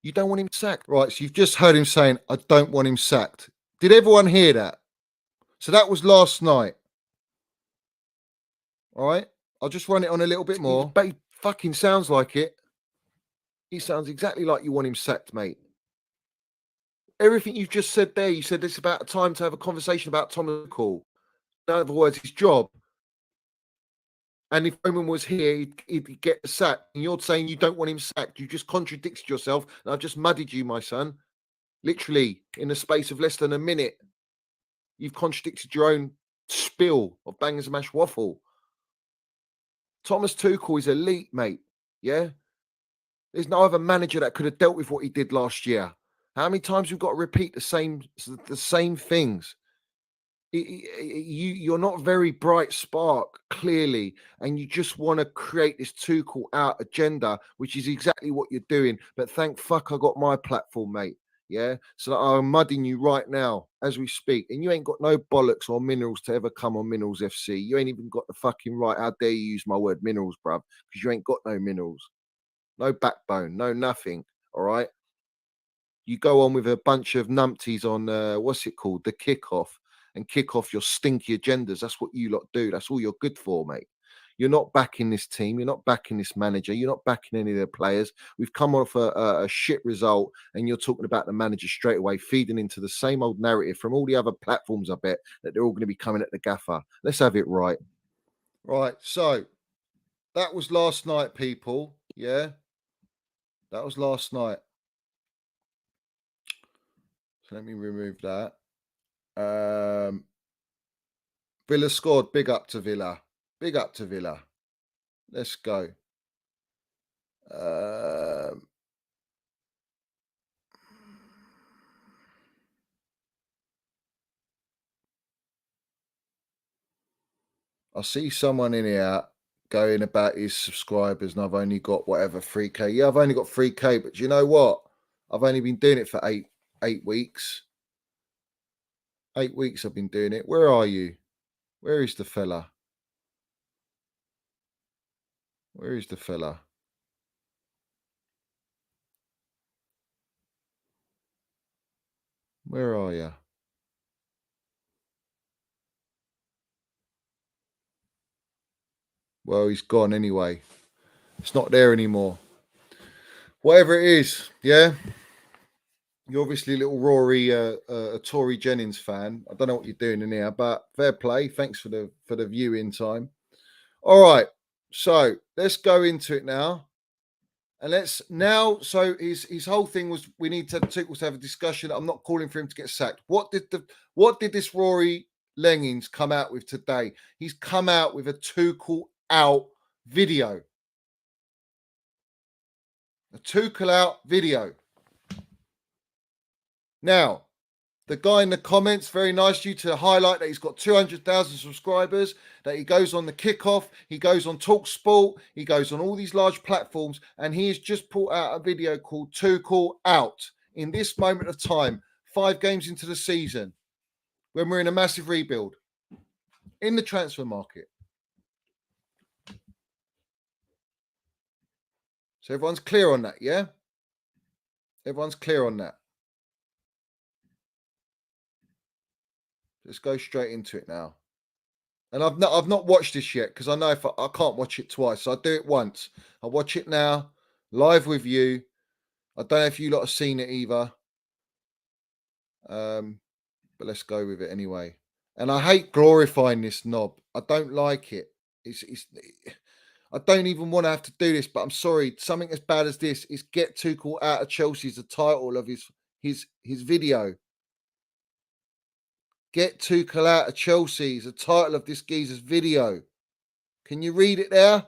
You don't want him sacked, right? So you've just heard him saying, "I don't want him sacked." Did everyone hear that? So that was last night. All right, I'll just run it on a little bit more. But he fucking sounds like it. He sounds exactly like you want him sacked, mate. Everything you've just said there, you said it's about time to have a conversation about Thomas Tuchel. In other words, his job. And if Roman was here, he'd get sacked. And you're saying you don't want him sacked. You just contradicted yourself. And I've just muddied you, my son. Literally, in the space of less than a minute, you've contradicted your own spill of bangers and mash waffle. Thomas Tuchel is elite, mate. Yeah? There's no other manager that could have dealt with what he did last year. How many times we've got to repeat the same things? You're not a very bright spark, clearly, and you just want to create this Tuchel out agenda, which is exactly what you're doing. But thank fuck I got my platform, mate. Yeah, so that I'm mudding you right now as we speak, and you ain't got no bollocks or minerals to ever come on Minerals FC. You ain't even got the fucking right. How dare you use my word minerals, bruv? Because you ain't got no minerals, no backbone, no nothing. All right. You go on with a bunch of numpties on what's it called, the kickoff, and kick off your stinky agendas. That's what you lot do. That's all you're good for, mate. You're not backing this team. You're not backing this manager. You're not backing any of the players. We've come off a shit result, and you're talking about the manager straight away, feeding into the same old narrative from all the other platforms. I bet that they're all going to be coming at the gaffer. Let's have it right. Right. So that was last night, people. Yeah, that was last night. So let me remove that. Villa scored. Big up to Villa. Big up to Villa. Let's go. I see someone in here going about his subscribers, and I've only got whatever 3K. Yeah, I've only got 3K, but do you know what? I've only been doing it for eight weeks. 8 weeks I've been doing it. Where are you? Where is the fella? Where is the fella? Where are you? Well, he's gone anyway. It's not there anymore. Whatever it is, yeah. You're obviously a little Rory, Rory Jennings fan. I don't know what you're doing in here, but fair play. Thanks for the viewing time. All right, so let's go into it now, and let's now. So his whole thing was we need to have a discussion. I'm not calling for him to get sacked. What did this Rory Jennings come out with today? He's come out with a Tuchel out video. A Tuchel out video. Now, the guy in the comments, very nice of you to highlight that he's got 200,000 subscribers, that he goes on the kickoff, he goes on TalkSport, he goes on all these large platforms, and he has just put out a video called Tuchel Out. In this moment of time, 5 games into the season, when we're in a massive rebuild, in the transfer market. So everyone's clear on that, yeah? Everyone's clear on that. Let's go straight into it now. And I've not watched this yet because I know if I can't watch it twice. So I do it once. I watch it now, live with you. I don't know if you lot have seen it either. But let's go with it anyway. And I hate glorifying this knob. I don't like it. I don't even want to have to do this, but I'm sorry. Something as bad as this is Get Tuchel Out of Chelsea is the title of his video. Get Tuchel Out of Chelsea is the title of this geezer's video. Can you read it there?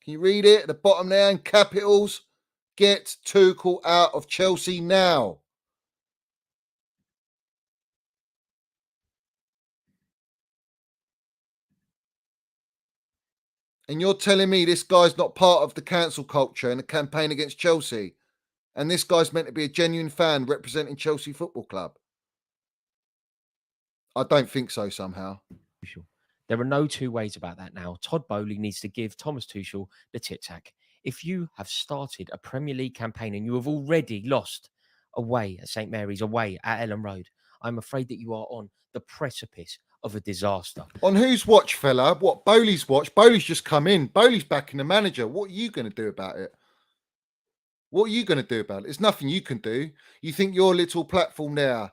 Can you read it at the bottom there in capitals? Get Tuchel out of Chelsea now. And you're telling me this guy's not part of the cancel culture and the campaign against Chelsea? And this guy's meant to be a genuine fan representing Chelsea Football Club? I don't think so somehow. There are no two ways about that now. Todd Boehly needs to give Thomas Tuchel the tic-tac. If you have started a Premier League campaign and you have already lost away at St Mary's, away at Ellen Road, I'm afraid that you are on the precipice of a disaster. On whose watch, fella? What, Boehly's watch? Boehly's just come in. Boehly's backing the manager. What are you going to do about it? What are you going to do about it? There's nothing you can do. You think your little platform there,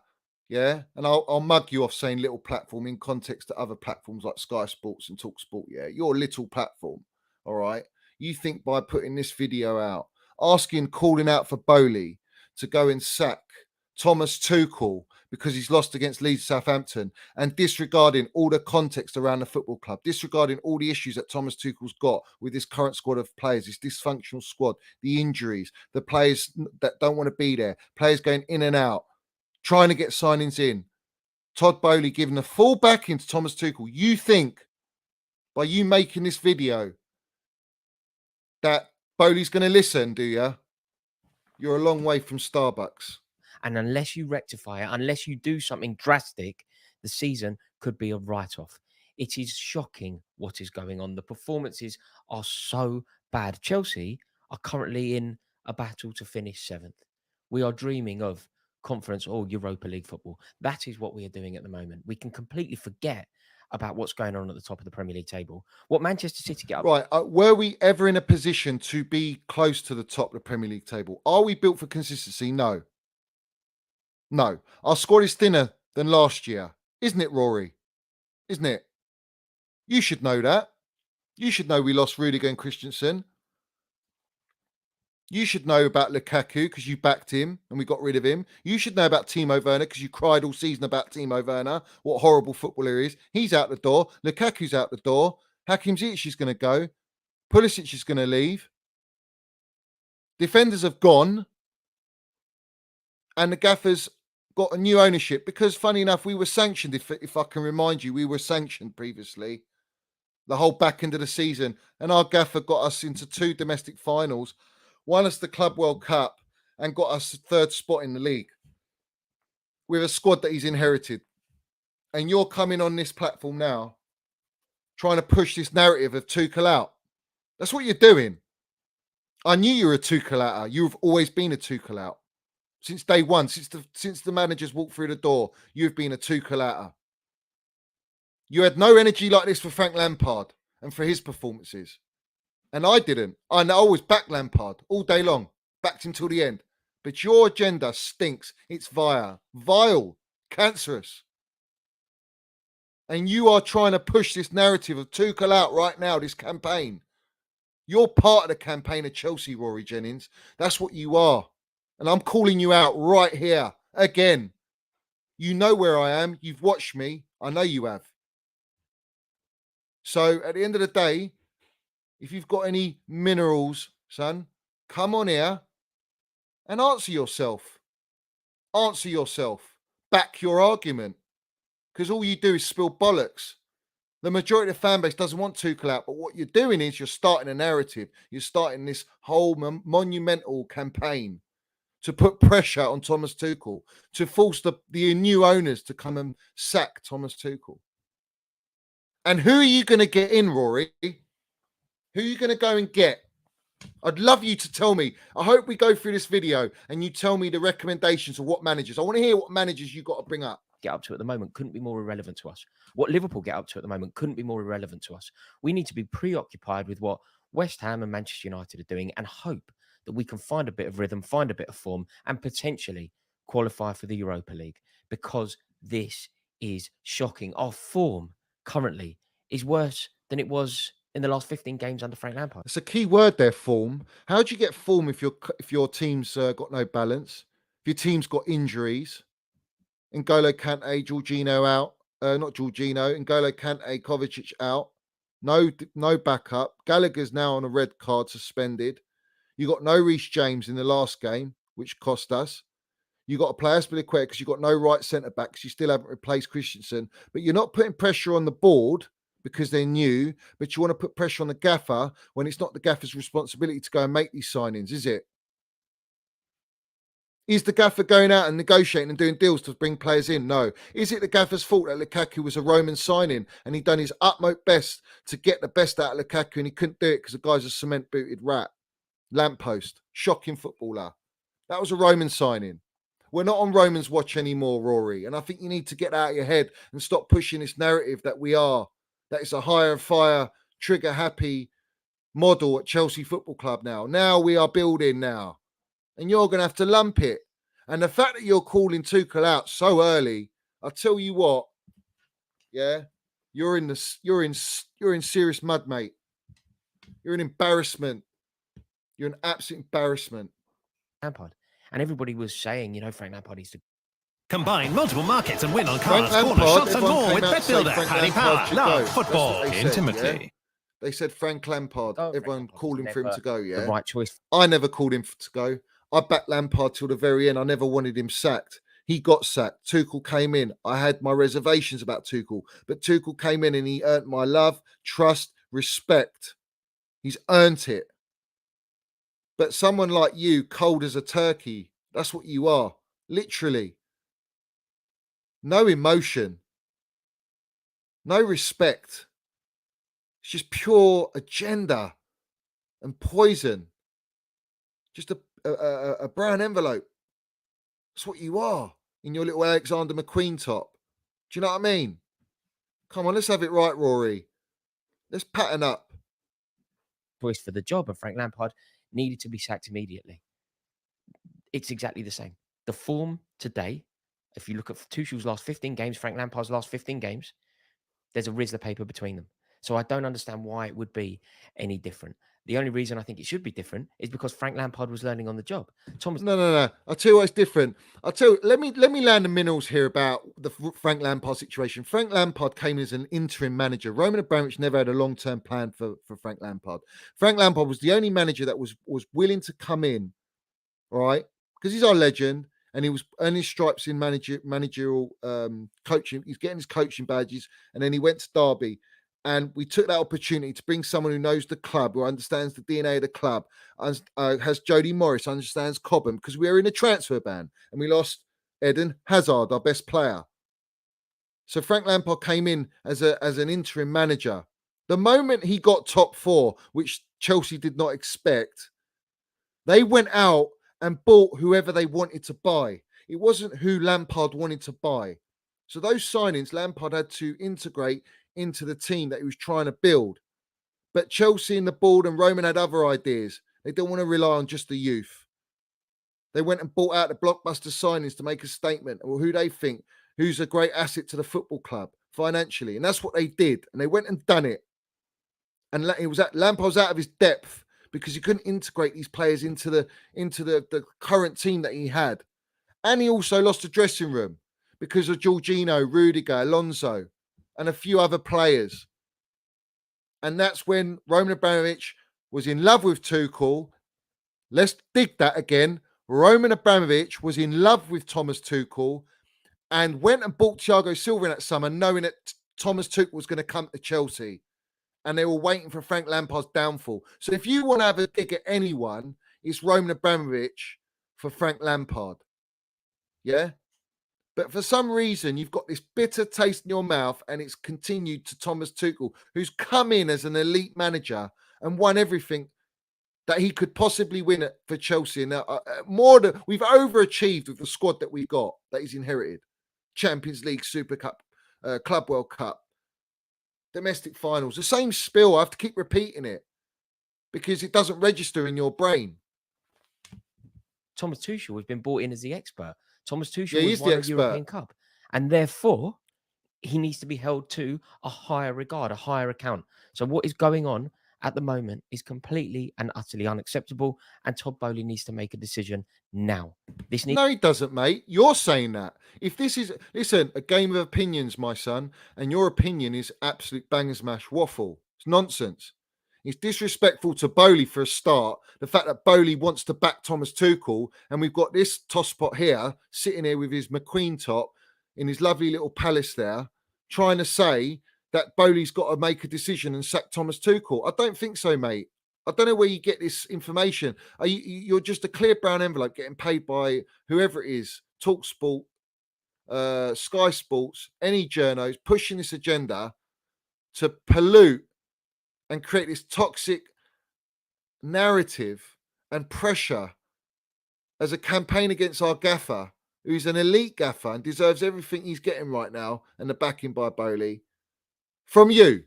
yeah? And I'll mug you off saying little platform in context to other platforms like Sky Sports and TalkSport, yeah? Your little platform, all right? You think by putting this video out, calling out for Boehly to go and sack Thomas Tuchel because he's lost against Leeds Southampton, and disregarding all the context around the football club, disregarding all the issues that Thomas Tuchel's got with this current squad of players, this dysfunctional squad, the injuries, the players that don't want to be there, players going in and out, trying to get signings in. Todd Boehly giving the full backing to Thomas Tuchel. You think by you making this video that Boehly's going to listen, do you? You're a long way from Starbucks. And unless you rectify it, unless you do something drastic, the season could be a write-off. It is shocking what is going on. The performances are so bad. Chelsea are currently in a battle to finish 7th. We are dreaming of conference or Europa League football. That is what we are doing at the moment. We can completely forget about what's going on at the top of the Premier League table. What Manchester City get up. Right. Were we ever in a position to be close to the top of the Premier League table? Are we built for consistency? No. No. Our squad is thinner than last year. Isn't it, Rory? Isn't it? You should know that. You should know we lost Rudiger and Christensen. You should know about Lukaku because you backed him and we got rid of him. You should know about Timo Werner because you cried all season about Timo Werner. What horrible footballer he is. He's out the door. Lukaku's out the door. Hakim Ziyech is going to go. Pulisic is going to leave. Defenders have gone. And the Gaffer's got a new ownership because, funny enough, we were sanctioned. If I can remind you, we were sanctioned previously. The whole back end of the season. And our Gaffer got us into 2 domestic finals, won us the Club World Cup and got us 3rd spot in the league with a squad that he's inherited. And you're coming on this platform now trying to push this narrative of Tuchel out. That's what you're doing. I knew you were a Tuchel outer. You've always been a Tuchel out. Since day one, since the managers walked through the door, you've been a Tuchel outer. You had no energy like this for Frank Lampard and for his performances. And I didn't. I always backed Lampard all day long. Backed him till the end. But your agenda stinks. It's vile, cancerous. And you are trying to push this narrative of Tuchel out right now, this campaign. You're part of the campaign of Chelsea, Rory Jennings. That's what you are. And I'm calling you out right here again. You know where I am. You've watched me. I know you have. So at the end of the day, if you've got any minerals, son, come on here and answer yourself. Answer yourself. Back your argument. Because all you do is spill bollocks. The majority of the fan base doesn't want Tuchel out, but what you're doing is you're starting a narrative. You're starting this whole monumental campaign to put pressure on Thomas Tuchel, to force the new owners to come and sack Thomas Tuchel. And who are you going to get in, Rory? Who are you going to go and get? I'd love you to tell me. I hope we go through this video and you tell me the recommendations of what managers. I want to hear what managers you got to bring up. Get up to at the moment couldn't be more irrelevant to us. What Liverpool get up to at the moment couldn't be more irrelevant to us. We need to be preoccupied with what West Ham and Manchester United are doing and hope that we can find a bit of rhythm, find a bit of form, and potentially qualify for the Europa League, because this is shocking. Our form currently is worse than it was in the last 15 games under Frank Lampard. It's a key word there, form. How do you get form if your team's got no balance? If your team's got injuries? N'Golo Kante, Jorginho out. Not Jorginho. N'Golo Kante, Kovacic out. No backup. Gallagher's now on a red card, suspended. You got no Reece James in the last game, which cost us. You got to play Aspilicueta because you got no right centre back because you still haven't replaced Christensen. But you're not putting pressure on the board because they're new. But you want to put pressure on the gaffer when it's not the gaffer's responsibility to go and make these signings, is it? Is the gaffer going out and negotiating and doing deals to bring players in? No. Is it the gaffer's fault that Lukaku was a Roman signing and he'd done his utmost best to get the best out of Lukaku and he couldn't do it because the guy's a cement-booted rat? Lamppost. Shocking footballer. That was a Roman signing. We're not on Roman's watch anymore, Rory. And I think you need to get out of your head and stop pushing this narrative that we are. That it's a hire and fire, trigger-happy model at Chelsea Football Club now. Now we are building now. And you're going to have to lump it. And the fact that you're calling Tuchel out so early, I'll tell you what, yeah, you're in serious mud, mate. You're an embarrassment. You're an absolute embarrassment. Lampard. And everybody was saying, Frank Lampard needs to. Combine multiple markets and win on Frank cars, corners, Lampard, shots and everyone more with came out to say BetBuilder. Frank Paddy Lampard Power. should Love go. That's what football they said, intimately. yeah? They said Frank Lampard. Oh, Frank Everyone Lampard was calling for him never to go, yeah? The right choice. I never called him to go. I backed Lampard till the very end. I never wanted him sacked. He got sacked. Tuchel came in. I had my reservations about Tuchel, but Tuchel came in and he earned my love, trust, respect. He's earned it. But someone like you, cold as a turkey, that's what you are. Literally. No emotion. No respect. It's just pure agenda and poison. Just a brown envelope. That's what you are in your little Alexander McQueen top. Do you know what I mean? Come on, let's have it right, Rory. Let's pattern up. Choice for the job, and Frank Lampard needed to be sacked immediately. It's exactly the same. The form today, if you look at Tuchel's last 15 games, Frank Lampard's last 15 games, there's a Rizzler paper between them. So I don't understand why it would be any different. The only reason I think it should be different is because Frank Lampard was learning on the job. No. I'll tell you what's different. Let me land the minerals here about the Frank Lampard situation. Frank Lampard came in as an interim manager. Roman Abramovich never had a long-term plan for Frank Lampard. Frank Lampard was the only manager that was willing to come in, all right? Because he's our legend and he was earning his stripes in managerial coaching. He's getting his coaching badges, and then he went to Derby. And we took that opportunity to bring someone who knows the club, who understands the DNA of the club, has Jody Morris, understands Cobham, because we were in a transfer ban and we lost Eden Hazard, our best player. So Frank Lampard came in as an interim manager. The moment he got top four, which Chelsea did not expect, they went out and bought whoever they wanted to buy. It wasn't who Lampard wanted to buy. So those signings, Lampard had to integrate into the team that he was trying to build. But Chelsea and the board and Roman had other ideas. They don't want to rely on just the youth. They went and bought out the blockbuster signings to make a statement or who they think, who's a great asset to the football club financially. And that's what they did. And they went and done it. And Lampard was out of his depth because he couldn't integrate these players into the current team that he had. And he also lost the dressing room because of Jorginho, Rudiger, Alonso, and a few other players. And that's when Roman Abramovich was in love with Tuchel. Let's dig that again. Roman Abramovich was in love with Thomas Tuchel and went and bought Thiago Silva in that summer, knowing that Thomas Tuchel was going to come to Chelsea. And they were waiting for Frank Lampard's downfall. So if you want to have a dig at anyone, it's Roman Abramovich for Frank Lampard. Yeah? But for some reason, you've got this bitter taste in your mouth, and it's continued to Thomas Tuchel, who's come in as an elite manager and won everything that he could possibly win for Chelsea. Now, we've overachieved with the squad that we've got, that he's inherited. Champions League, Super Cup, Club World Cup, domestic finals. The same spiel. I have to keep repeating it because it doesn't register in your brain. Thomas Tuchel has been brought in as the expert. Thomas Tuchel he's won the a European Cup. And therefore, he needs to be held to a higher regard, a higher account. So what is going on at the moment is completely and utterly unacceptable. And Todd Bowley needs to make a decision now. No, he doesn't, mate. You're saying that. If this is, listen, a game of opinions, my son, and your opinion is absolute bang smash waffle. It's nonsense. It's disrespectful to Bowley for a start. The fact that Bowley wants to back Thomas Tuchel, and we've got this tosspot here, sitting here with his McQueen top in his lovely little palace there, trying to say that Bowley's got to make a decision and sack Thomas Tuchel. I don't think so, mate. I don't know where you get this information. You're just a clear brown envelope getting paid by whoever it is, TalkSport, Sky Sports, any journos, pushing this agenda to pollute and create this toxic narrative and pressure as a campaign against our gaffer, who's an elite gaffer and deserves everything he's getting right now and the backing by Bowley from you.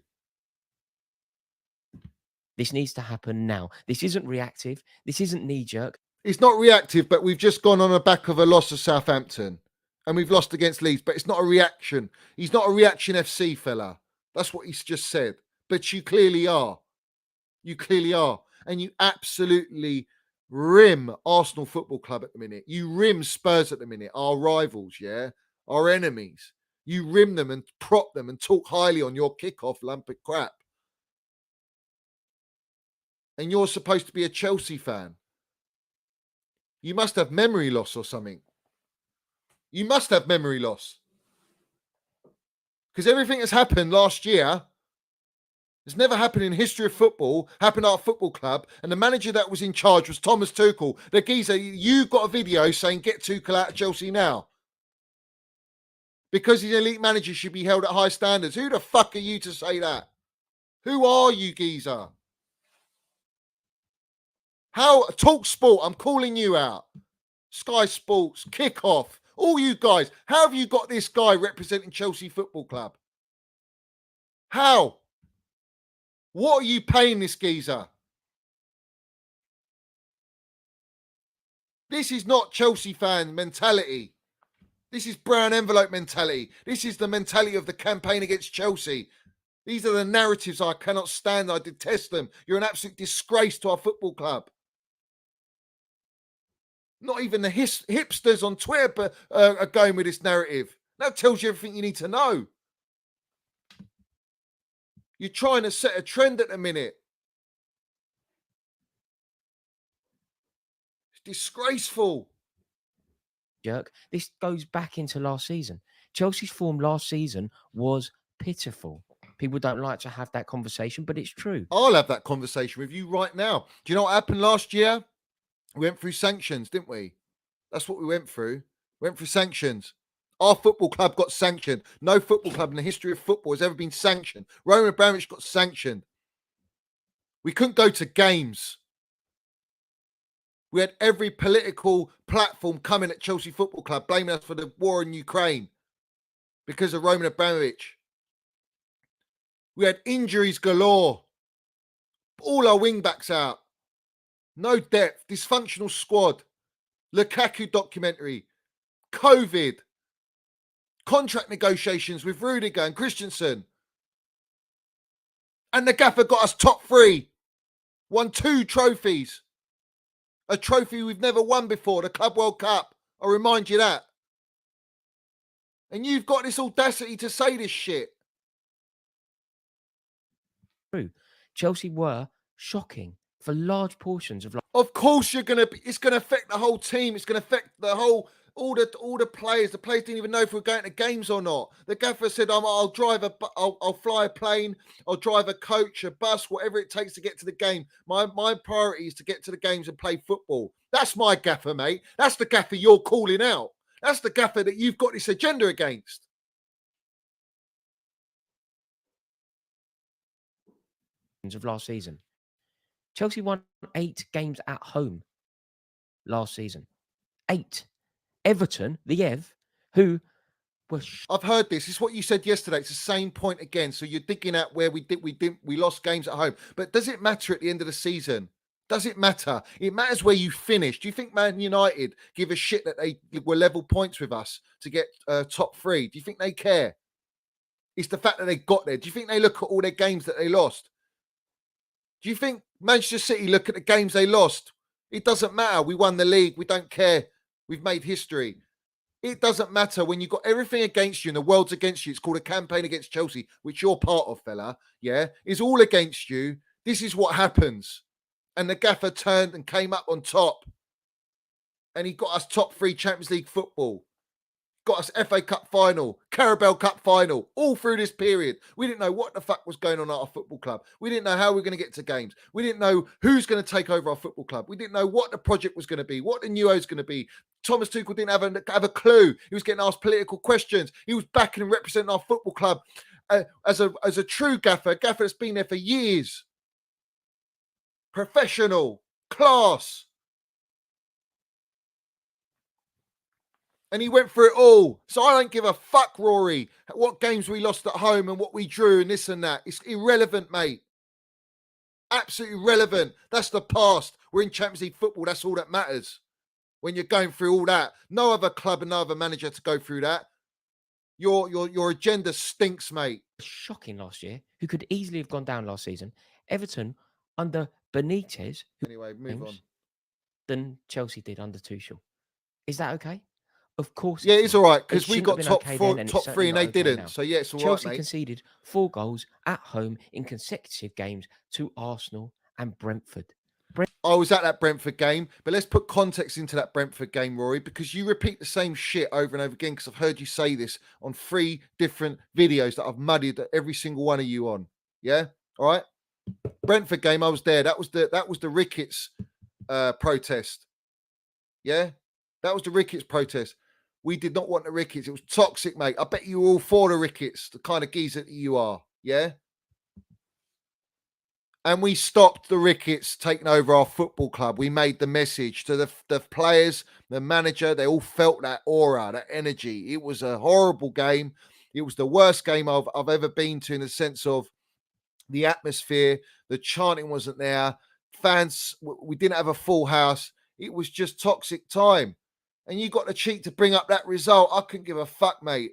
This needs to happen now. This isn't reactive. This isn't knee-jerk. It's not reactive, but we've just gone on the back of a loss to Southampton and we've lost against Leeds, but it's not a reaction. He's not a reaction FC fella. That's what he's just said. But you clearly are. You clearly are. And you absolutely rim Arsenal Football Club at the minute. You rim Spurs at the minute, our rivals, yeah? Our enemies. You rim them and prop them and talk highly on your kickoff lump of crap. And you're supposed to be a Chelsea fan. You must have memory loss or something. You must have memory loss. Because everything that's happened last year, it's never happened in history of football, happened at our football club, and the manager that was in charge was Thomas Tuchel. The geezer, you got a video saying, get Tuchel out of Chelsea now. Because he's an elite manager, should be held at high standards. Who the fuck are you to say that? Who are you, geezer? How, Talk Sport, I'm calling you out. Sky Sports, Kickoff, all you guys. How have you got this guy representing Chelsea Football Club? How? What are you paying this geezer? This is not Chelsea fan mentality. This is brown envelope mentality. This is the mentality of the campaign against Chelsea. These are the narratives I cannot stand. I detest them. You're an absolute disgrace to our football club. Not even the hipsters on Twitter are going with this narrative. That tells you everything you need to know. You're trying to set a trend at the minute. It's disgraceful. Jerk. This goes back into last season. Chelsea's form last season was pitiful. People don't like to have that conversation, but it's true. I'll have that conversation with you right now. Do you know what happened last year? We went through sanctions, didn't we? That's what we went through. We went through sanctions. Our football club got sanctioned. No football club in the history of football has ever been sanctioned. Roman Abramovich got sanctioned. We couldn't go to games. We had every political platform coming at Chelsea Football Club, blaming us for the war in Ukraine because of Roman Abramovich. We had injuries galore. All our wing-backs out. No depth. Dysfunctional squad. Lukaku documentary. COVID. Contract negotiations with Rudiger and Christensen. And the gaffer got us top 3. Won 2 trophies. A trophy we've never won before, the Club World Cup. I'll remind you that. And you've got this audacity to say this shit. True. Chelsea were shocking for large portions of. Of course, it's going to affect the whole team. It's going to affect all the players. The players didn't even know if we were going to games or not. The gaffer said, I'll fly a plane, I'll drive a coach, a bus, whatever it takes to get to the game. My priority is to get to the games and play football. That's my gaffer, mate. That's the gaffer you're calling out. That's the gaffer that you've got this agenda against. Of last season. Chelsea won 8 games at home last season. 8. Everton, the Ev, who were. I've heard this. It's what you said yesterday. It's the same point again. So you're digging at where we lost games at home. But does it matter at the end of the season? Does it matter? It matters where you finish. Do you think Man United give a shit that they were level points with us to get top 3? Do you think they care? It's the fact that they got there. Do you think they look at all their games that they lost? Do you think Manchester City look at the games they lost? It doesn't matter. We won the league. We don't care. We've made history. It doesn't matter when you've got everything against you and the world's against you. It's called a campaign against Chelsea, which you're part of, fella. Yeah, it's all against you. This is what happens. And the gaffer turned and came up on top. And he got us top 3 Champions League football. Got us FA Cup final, Carabao Cup final, all through this period. We didn't know what the fuck was going on at our football club. We didn't know how we were going to get to games. We didn't know who's going to take over our football club. We didn't know what the project was going to be, what the new was going to be. Thomas Tuchel didn't have a clue. He was getting asked political questions. He was backing and representing our football club as a true gaffer, a gaffer that's been there for years. Professional, class. And he went through it all. So I don't give a fuck, Rory, what games we lost at home and what we drew and this and that. It's irrelevant, mate. Absolutely irrelevant. That's the past. We're in Champions League football. That's all that matters. When you're going through all that. No other club and no other manager to go through that. Your agenda stinks, mate. Shocking last year, who could easily have gone down last season. Everton under Benitez. Anyway, move on. than Chelsea did under Tuchel. Is that okay? Of course Yeah, it's all not. right It because we shouldn't have got been okay then, and it's top certainly three and they not okay didn't. now. So yeah, it's all right, Chelsea mate. conceded 4 goals at home in consecutive games to Arsenal and Brentford. I was at that Brentford game, but let's put context into that Brentford game, Rory, because you repeat the same shit over and over again. Because I've heard you say this on 3 different videos that I've muddied every single one of you on. Yeah, all right. Brentford game, I was there. That was the Ricketts protest. Yeah, that was the Ricketts protest. We did not want the Ricketts. It was toxic, mate. I bet you were all for the Ricketts, the kind of geezer that you are. Yeah. And we stopped the Ricketts taking over our football club. We made the message to the players, the manager. They all felt that aura, that energy. It was a horrible game. It was the worst game I've ever been to in the sense of the atmosphere. The chanting wasn't there. Fans, we didn't have a full house. It was just toxic time. And you got the cheek to bring up that result. I couldn't give a fuck, mate.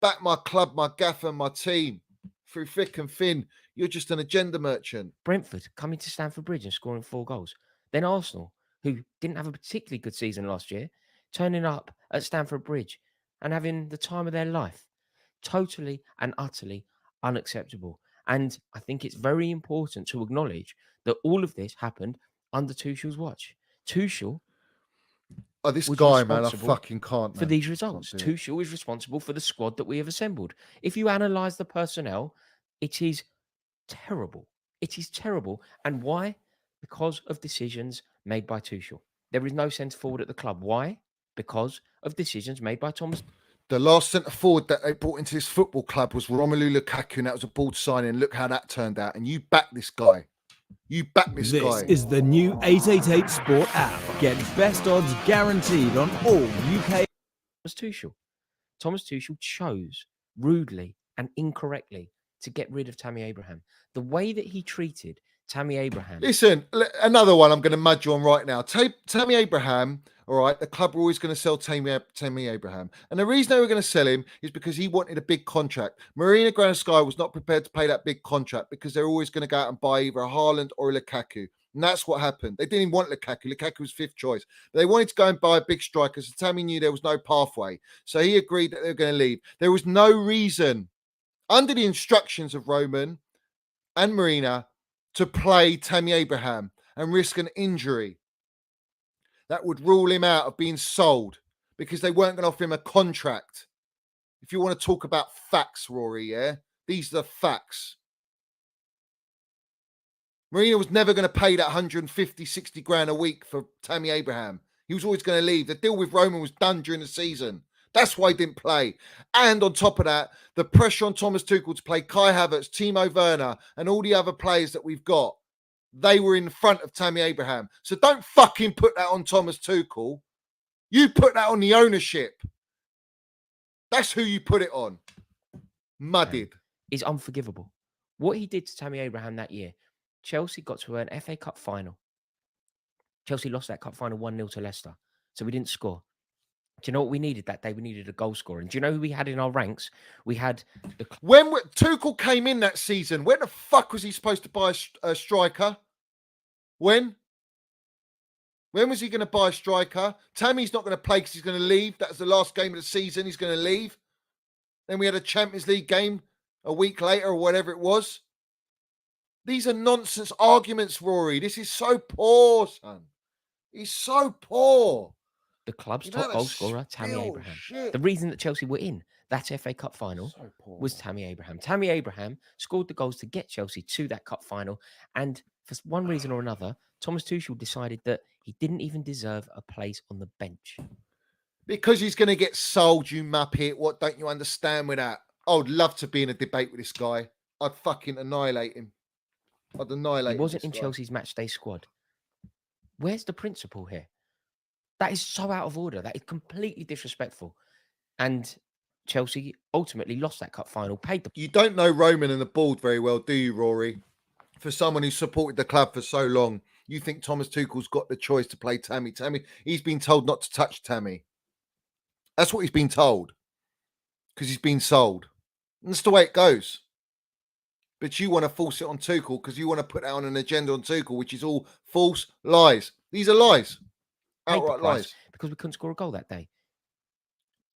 Back my club, my gaffer, my team through thick and thin. You're just an agenda merchant. Brentford coming to Stamford Bridge and scoring 4 goals. Then Arsenal, who didn't have a particularly good season last year, turning up at Stamford Bridge and having the time of their life. Totally and utterly unacceptable. And I think it's very important to acknowledge that all of this happened under Tuchel's watch. Tuchel Oh, this was guy, man, I responsible fucking can't, for man. these results. Can't do it. Tuchel is responsible for the squad that we have assembled. If you analyse the personnel, it is terrible. It is terrible. And why? Because of decisions made by Tuchel. There is no centre forward at the club. Why? Because of decisions made by Thomas. The last centre forward that they brought into this football club was Romelu Lukaku, and that was a board signing. Look how that turned out. And you back this guy. You back this This guy. is the new 888 Sport app. Get best odds guaranteed on all UK. Tuchel. Thomas Tuchel chose rudely and incorrectly to get rid of Tammy Abraham. The way that he treated Tammy Abraham. Listen, another one I'm going to mud you on right now. Tammy Abraham, all right, the club were always going to sell Tammy Abraham. And the reason they were going to sell him is because he wanted a big contract. Marina Granovskaya was not prepared to pay that big contract because they're always going to go out and buy either a Haaland or a Lukaku. And that's what happened. They didn't even want Lukaku. Lukaku was 5th choice. But they wanted to go and buy a big striker. So Tammy knew there was no pathway. So he agreed that they were going to leave. There was no reason, under the instructions of Roman and Marina, to play Tammy Abraham and risk an injury that would rule him out of being sold because they weren't going to offer him a contract. If you want to talk about facts, Rory, yeah? These are the facts. Marina was never going to pay that 150, 60 grand a week for Tammy Abraham. He was always going to leave. The deal with Roman was done during the season. That's why he didn't play. And on top of that, the pressure on Thomas Tuchel to play Kai Havertz, Timo Werner, and all the other players that we've got, they were in front of Tammy Abraham. So don't fucking put that on Thomas Tuchel. You put that on the ownership. That's who you put it on. Muddied. Is unforgivable. What he did to Tammy Abraham that year, Chelsea got to an FA Cup final. Chelsea lost that cup final 1-0 to Leicester. So we didn't score. Do you know what we needed that day? We needed a goal scorer. And do you know who we had in our ranks? We had the... When Tuchel came in that season, when the fuck was he supposed to buy a striker? When? When was he going to buy a striker? Tammy's not going to play because he's going to leave. That was the last game of the season. He's going to leave. Then we had a Champions League game a week later or whatever it was. These are nonsense arguments, Rory. This is so poor, son. He's so poor. The club's top goal scorer, Tammy Abraham. Shit. The reason that Chelsea were in that FA Cup final was Tammy Abraham. Tammy Abraham scored the goals to get Chelsea to that cup final. And for one reason or another, Thomas Tuchel decided that he didn't even deserve a place on the bench. Because he's going to get sold, you muppet. What don't you understand with that? I would love to be in a debate with this guy. I'd fucking annihilate him. I'd annihilate him. He wasn't in Chelsea's matchday squad. Where's the principle here? That is so out of order. That is completely disrespectful. And Chelsea ultimately lost that cup final, paid the... You don't know Roman and the board very well, do you, Rory? For someone who supported the club for so long, you think Thomas Tuchel's got the choice to play Tammy. He's been told not to touch Tammy. That's what he's been told. Because he's been sold. And that's the way it goes. But you want to force it on Tuchel because you want to put out an agenda on Tuchel, which is all false lies. These are lies. Outright price lies. because we couldn't score a goal that day.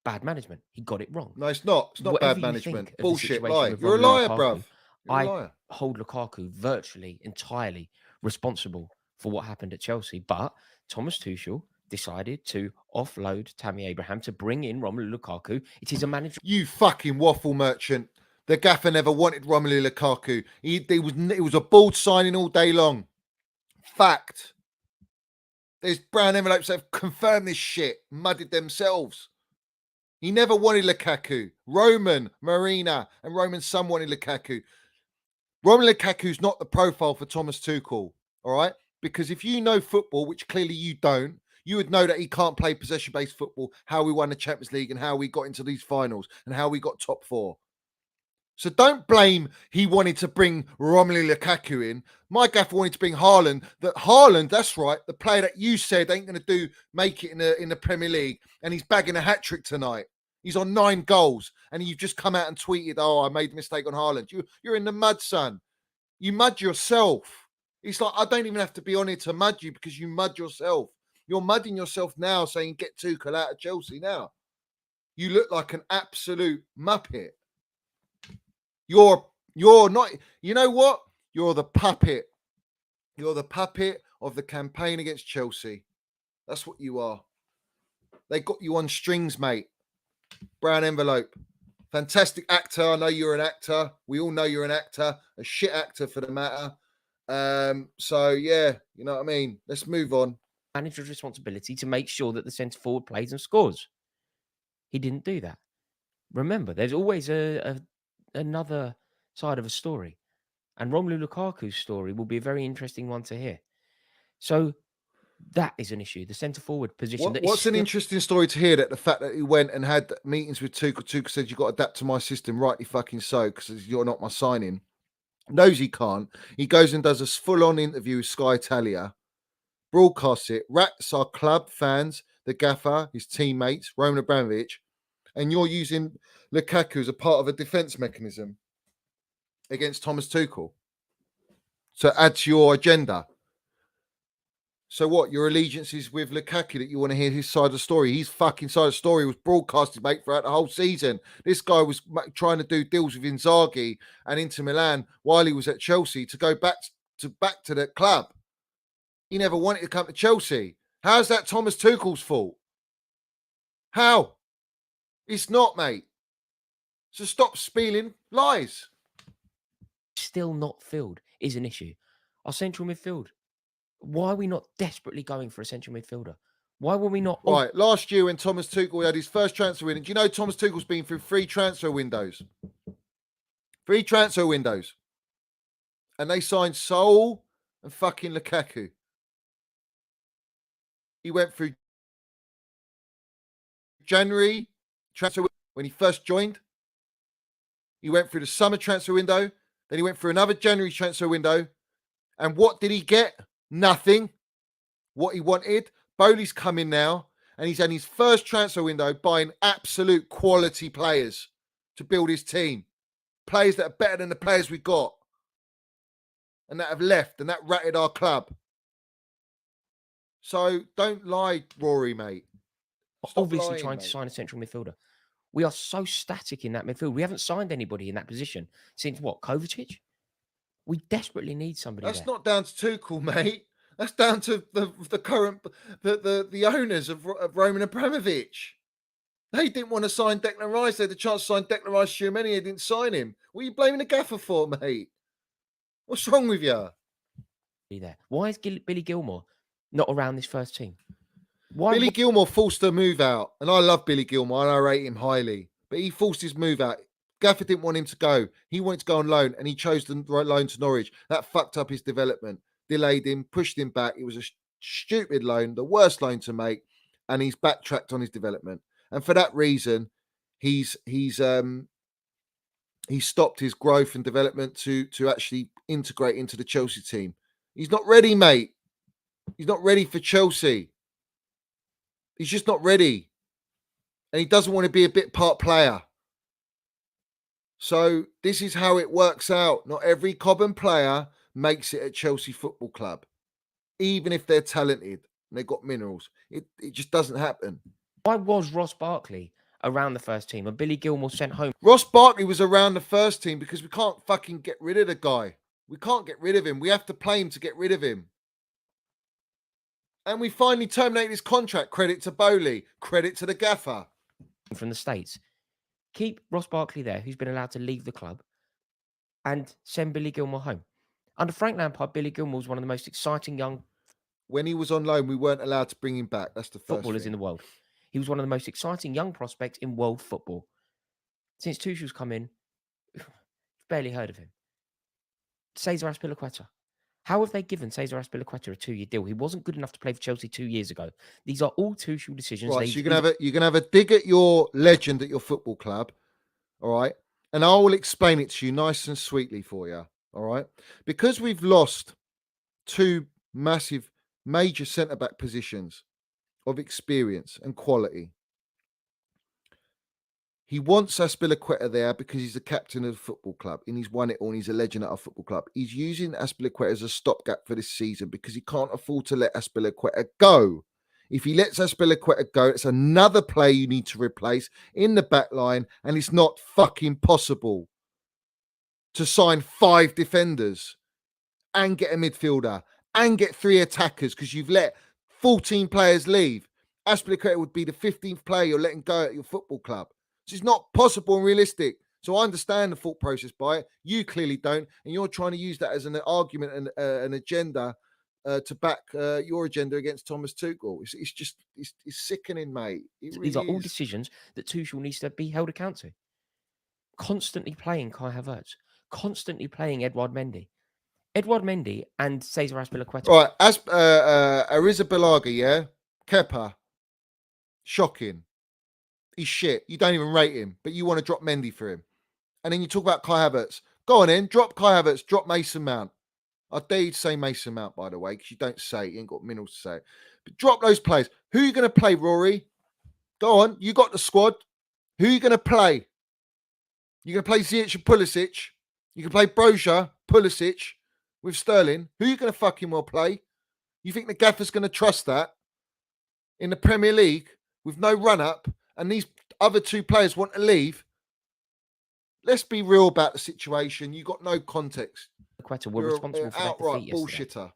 Bad management. He got it wrong. No, it's not. It's not Whatever bad you management. think of the Bullshit. situation Lie. with You're a Romelu liar, Lukaku, bruv. You're a I liar. hold Lukaku virtually entirely responsible for what happened at Chelsea. But Thomas Tuchel decided to offload Tammy Abraham to bring in Romelu Lukaku. It is a manager. You fucking waffle merchant. The gaffer never wanted Romelu Lukaku. It was a bold signing all day long. Fact. There's brown envelopes that have confirmed this shit, muddied themselves. He never wanted Lukaku. Roman, Marina, and Roman's son wanted Lukaku. Roman Lukaku's not the profile for Thomas Tuchel, all right? Because if you know football, which clearly you don't, you would know that he can't play possession-based football, how we won the Champions League and how we got into these finals and how we got top four. So don't blame he wanted to bring Romelu Lukaku in. My gaffer wanted to bring Haaland. That Haaland, that's right, the player that you said ain't going to make it in the Premier League, and he's bagging a hat-trick tonight. He's on 9 goals, and you've just come out and tweeted, oh, I made a mistake on Haaland. You're in the mud, son. You mud yourself. It's like, I don't even have to be on it to mud you because you mud yourself. You're mudding yourself now saying get Tuchel out of Chelsea now. You look like an absolute muppet. You're not, you know what? You're the puppet. You're the puppet of the campaign against Chelsea. That's what you are. They got you on strings, mate. Brown envelope. Fantastic actor. I know you're an actor. We all know you're an actor. A shit actor for the matter. So, yeah, you know what I mean? Let's move on. Manager's responsibility to make sure that the centre forward plays and scores. He didn't do that. Remember, there's always another side of a story. And Romelu Lukaku's story will be a very interesting one to hear. So that is an issue. The centre forward position. What's an interesting story to hear, that the fact that he went and had meetings with Tuchel. Tuchel said, you've got to adapt to my system, rightly fucking so, because you're not my signing. Knows he can't. He goes and does a full-on interview with Sky Italia, broadcasts it, rats our club, fans, the gaffer, his teammates, Roman Abramovich, and you're using Lukaku as a part of a defence mechanism against Thomas Tuchel. So add to your agenda. So what? Your allegiance is with Lukaku, that you want to hear his side of the story. His fucking side of the story was broadcasted, mate, throughout the whole season. This guy was trying to do deals with Inzaghi and Inter Milan while he was at Chelsea to go back to the club. He never wanted to come to Chelsea. How's that Thomas Tuchel's fault? How? It's not, mate. So stop spieling lies. Still not filled is an issue. Our central midfield. Why are we not desperately going for a central midfielder? Why were we not? Right, last year when Thomas Tuchel had his first transfer window, do you know Thomas Tuchel's been through 3 transfer windows? 3 transfer windows. And they signed Saul and fucking Lukaku. He went through January transfer when he first joined. He went through the summer transfer window. Then he went through another January transfer window. And what did he get? Nothing. What he wanted. Bowley's come in now, and he's had his first transfer window buying absolute quality players to build his team. Players that are better than the players we got. And that have left, and that ratted our club. So don't lie, Rory, mate. Stop Obviously lying, trying mate. to sign a central midfielder. We are so static in that midfield. We haven't signed anybody in that position since what? Kovacic? We desperately need somebody That's there. not down to Tuchel, mate. That's down to the current the owners of Roman Abramovich. They didn't want to sign Declan Rice. They had the chance to sign Declan Rice. Tchouameni, they didn't sign him. What are you blaming the gaffer for, mate? What's wrong with you? There. Why is Billy Gilmour not around this first team? Why? Billy Gilmour forced a move out, and I love Billy Gilmour and I rate him highly. But he forced his move out. Gaffer didn't want him to go. He wanted to go on loan, and he chose the loan to Norwich. That fucked up his development, delayed him, pushed him back. It was a stupid loan, the worst loan to make, and he's backtracked on his development. And for that reason, he's stopped his growth and development to actually integrate into the Chelsea team. He's not ready, mate. He's not ready for Chelsea. He's just not ready. And he doesn't want to be a bit part player. So this is how it works out. Not every Cobham player makes it at Chelsea Football Club, even if they're talented. and they've got minerals. It just doesn't happen. Why was Ross Barkley around the first team and Billy Gilmour sent home? Ross Barkley was around the first team because we can't fucking get rid of the guy. We can't get rid of him. We have to play him to get rid of him. And we finally terminated his contract. Credit to Bowley. Credit to the gaffer. From the States. Keep Ross Barkley there, who's been allowed to leave the club, and send Billy Gilmour home. Under Frank Lampard, Billy Gilmour was one of the most exciting young When he was on loan, we weren't allowed to bring him back. That's the first footballers thing. in the world. He was one of the most exciting young prospects in world football. Since Tuchel's come in, barely heard of him. Cesar Azpilicueta. How have they given Cesar Azpilicueta a 2-year deal? He wasn't good enough to play for Chelsea 2 years ago. These are all Tuchel decisions. Right, so you're gonna have a dig at your legend at your football club, all right? And I will explain it to you nice and sweetly for you, all right? Because we've lost 2 massive, major centre-back positions of experience and quality. He wants Azpilicueta there because he's the captain of the football club and he's won it all and he's a legend at our football club. He's using Azpilicueta as a stopgap for this season because he can't afford to let Azpilicueta go. If he lets Azpilicueta go, it's another player you need to replace in the back line, and it's not fucking possible to sign 5 defenders and get a midfielder and get 3 attackers because you've let 14 players leave. Azpilicueta would be the 15th player you're letting go at your football club. It's not possible and realistic. So I understand the thought process by it. You clearly don't. And you're trying to use that as an argument and an agenda to back your agenda against Thomas Tuchel. It's sickening, mate. These are all decisions that Tuchel needs to be held account to. Constantly playing Kai Havertz. Constantly playing Edouard Mendy. Edouard Mendy and Cesar Azpilicueta. Right. Arrizabalaga, yeah? Kepa. Shocking. He's shit. You don't even rate him, but you want to drop Mendy for him. And then you talk about Kai Havertz. Go on in, drop Kai Havertz, drop Mason Mount. I dare you to say Mason Mount, by the way, because you don't say it. You ain't got minerals to say it. But drop those players. Who are you going to play, Rory? Go on. You got the squad. Who are you going to play? You're going to play Ziyech and Pulisic. You can play Broja, Pulisic with Sterling. Who are you going to fucking well play? You think the gaffer's going to trust that in the Premier League with no run-up? And these other 2 players want to leave. Let's be real about the situation. You got no context. Were responsible for outright that bullshitter.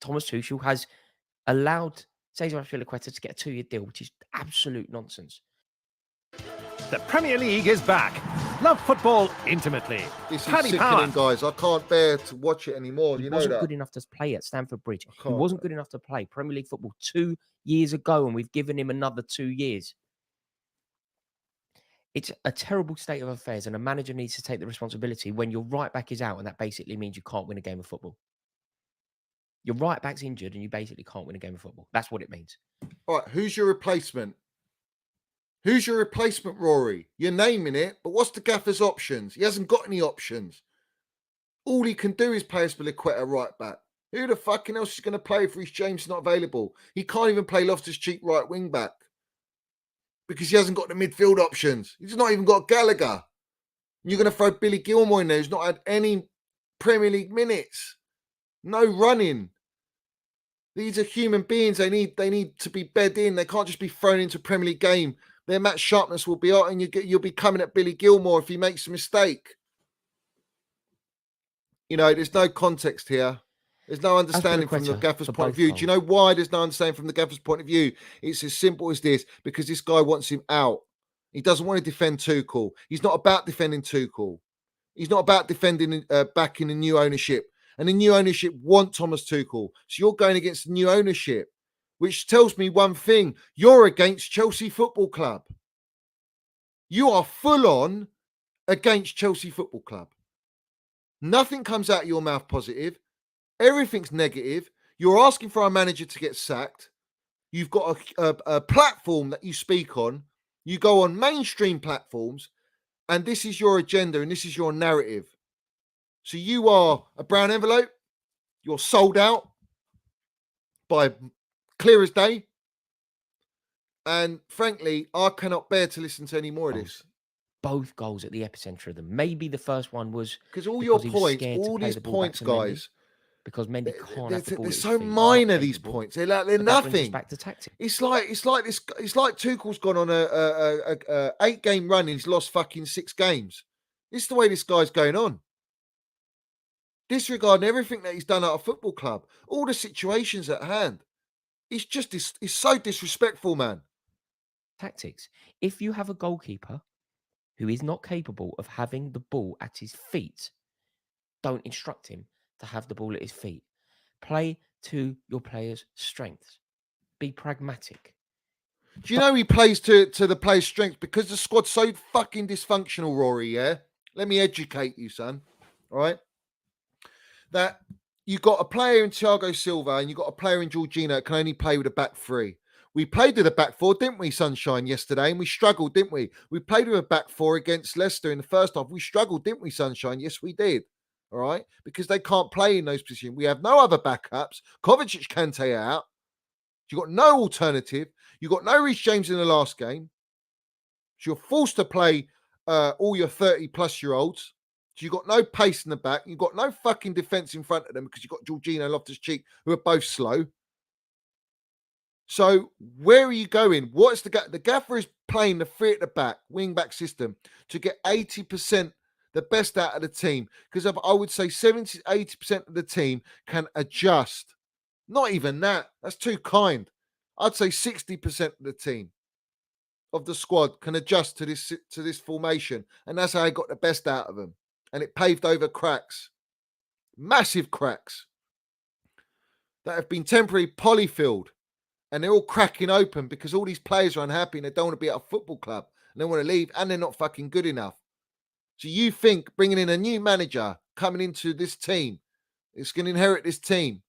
Thomas Tuchel has allowed Cesar Azpilicueta to get a 2-year deal, which is absolute nonsense. The Premier League is back. Love football intimately. This is Paddy sickening, Power. guys. I can't bear to watch it anymore. He You know wasn't that. good enough to play at Stamford Bridge. He can't. wasn't good enough to play Premier League football 2 years ago, and we've given him another 2 years. It's a terrible state of affairs, and a manager needs to take the responsibility when your right back is out, and that basically means you can't win a game of football. Your right back's injured, and you basically can't win a game of football. That's what it means. All right, who's your replacement? Who's your replacement, Rory? You're naming it, but what's the gaffer's options? He hasn't got any options. All he can do is play Azpilicueta right back. Who the fucking else is going to play if Reece James is not available? He can't even play Loftus-Cheek right wing back because he hasn't got the midfield options. He's not even got Gallagher. You're going to throw Billy Gilmour in there, who's not had any Premier League minutes. No running. These are human beings. They need to be bed in. They can't just be thrown into a Premier League game. Their match sharpness will be out, and you'll be coming at Billy Gilmour if he makes a mistake. You know, there's no context here. There's no understanding from the gaffer's point of view. Do you know why there's no understanding from the gaffer's point of view? It's as simple as this, because this guy wants him out. He doesn't want to defend Tuchel. He's not about defending Tuchel. He's not about defending back in the new ownership. And the new ownership want Thomas Tuchel. So you're going against the new ownership, which tells me one thing. You're against Chelsea Football Club. You are full on against Chelsea Football Club. Nothing comes out of your mouth positive. Everything's negative. You're asking for our manager to get sacked. You've got a platform that you speak on. You go on mainstream platforms, and this is your agenda and this is your narrative. So you are a brown envelope. You're sold out by clear as day. And frankly, I cannot bear to listen to any more of this. Both goals at the epicenter of them. Maybe the first one was because all your he was points, scared to all play these the ball back points, to Mendy. guys, because Mendy can't have the ball. They're at his so feet. He's not minor, these capable. points. They're But that brings us nothing. back to tactics. It's like Tuchel's gone on a 8-game run and he's lost fucking 6 games. This is the way this guy's going on. Disregarding everything that he's done at a football club, all the situations at hand. It's so disrespectful, man. Tactics. If you have a goalkeeper who is not capable of having the ball at his feet, don't instruct him to have the ball at his feet. Play to your players' strengths. Be pragmatic. Do you know he plays to the player's strength because the squad's so fucking dysfunctional, Rory, yeah? Let me educate you, son. All right? That you got a player in Thiago Silva and you got a player in Jorginho that can only play with a back three. We played with a back four, didn't we, Sunshine, yesterday? And we struggled, didn't we? We played with a back four against Leicester in the first half. We struggled, didn't we, Sunshine? Yes, we did. All right? Because they can't play in those positions. We have no other backups. Kovacic can't take out. You've got no alternative. You've got no Reece James in the last game. So you're forced to play all your 30-plus-year-olds. So you've got no pace in the back. You've got no fucking defence in front of them because you've got Jorginho and Loftus-Cheek, who are both slow. So where are you going? What's the gaffer? The gaffer is playing the 3 at the back, wing-back system to get 80% the best out of the team. Because I would say 70 to 80% of the team can adjust. Not even that. That's too kind. I'd say 60% of the team, of the squad, can adjust to this formation. And that's how I got the best out of them. And it paved over cracks. Massive cracks that have been temporarily polyfilled. And they're all cracking open because all these players are unhappy and they don't want to be at a football club. And they want to leave and they're not fucking good enough. So you think bringing in a new manager coming into this team, it's going to inherit this team,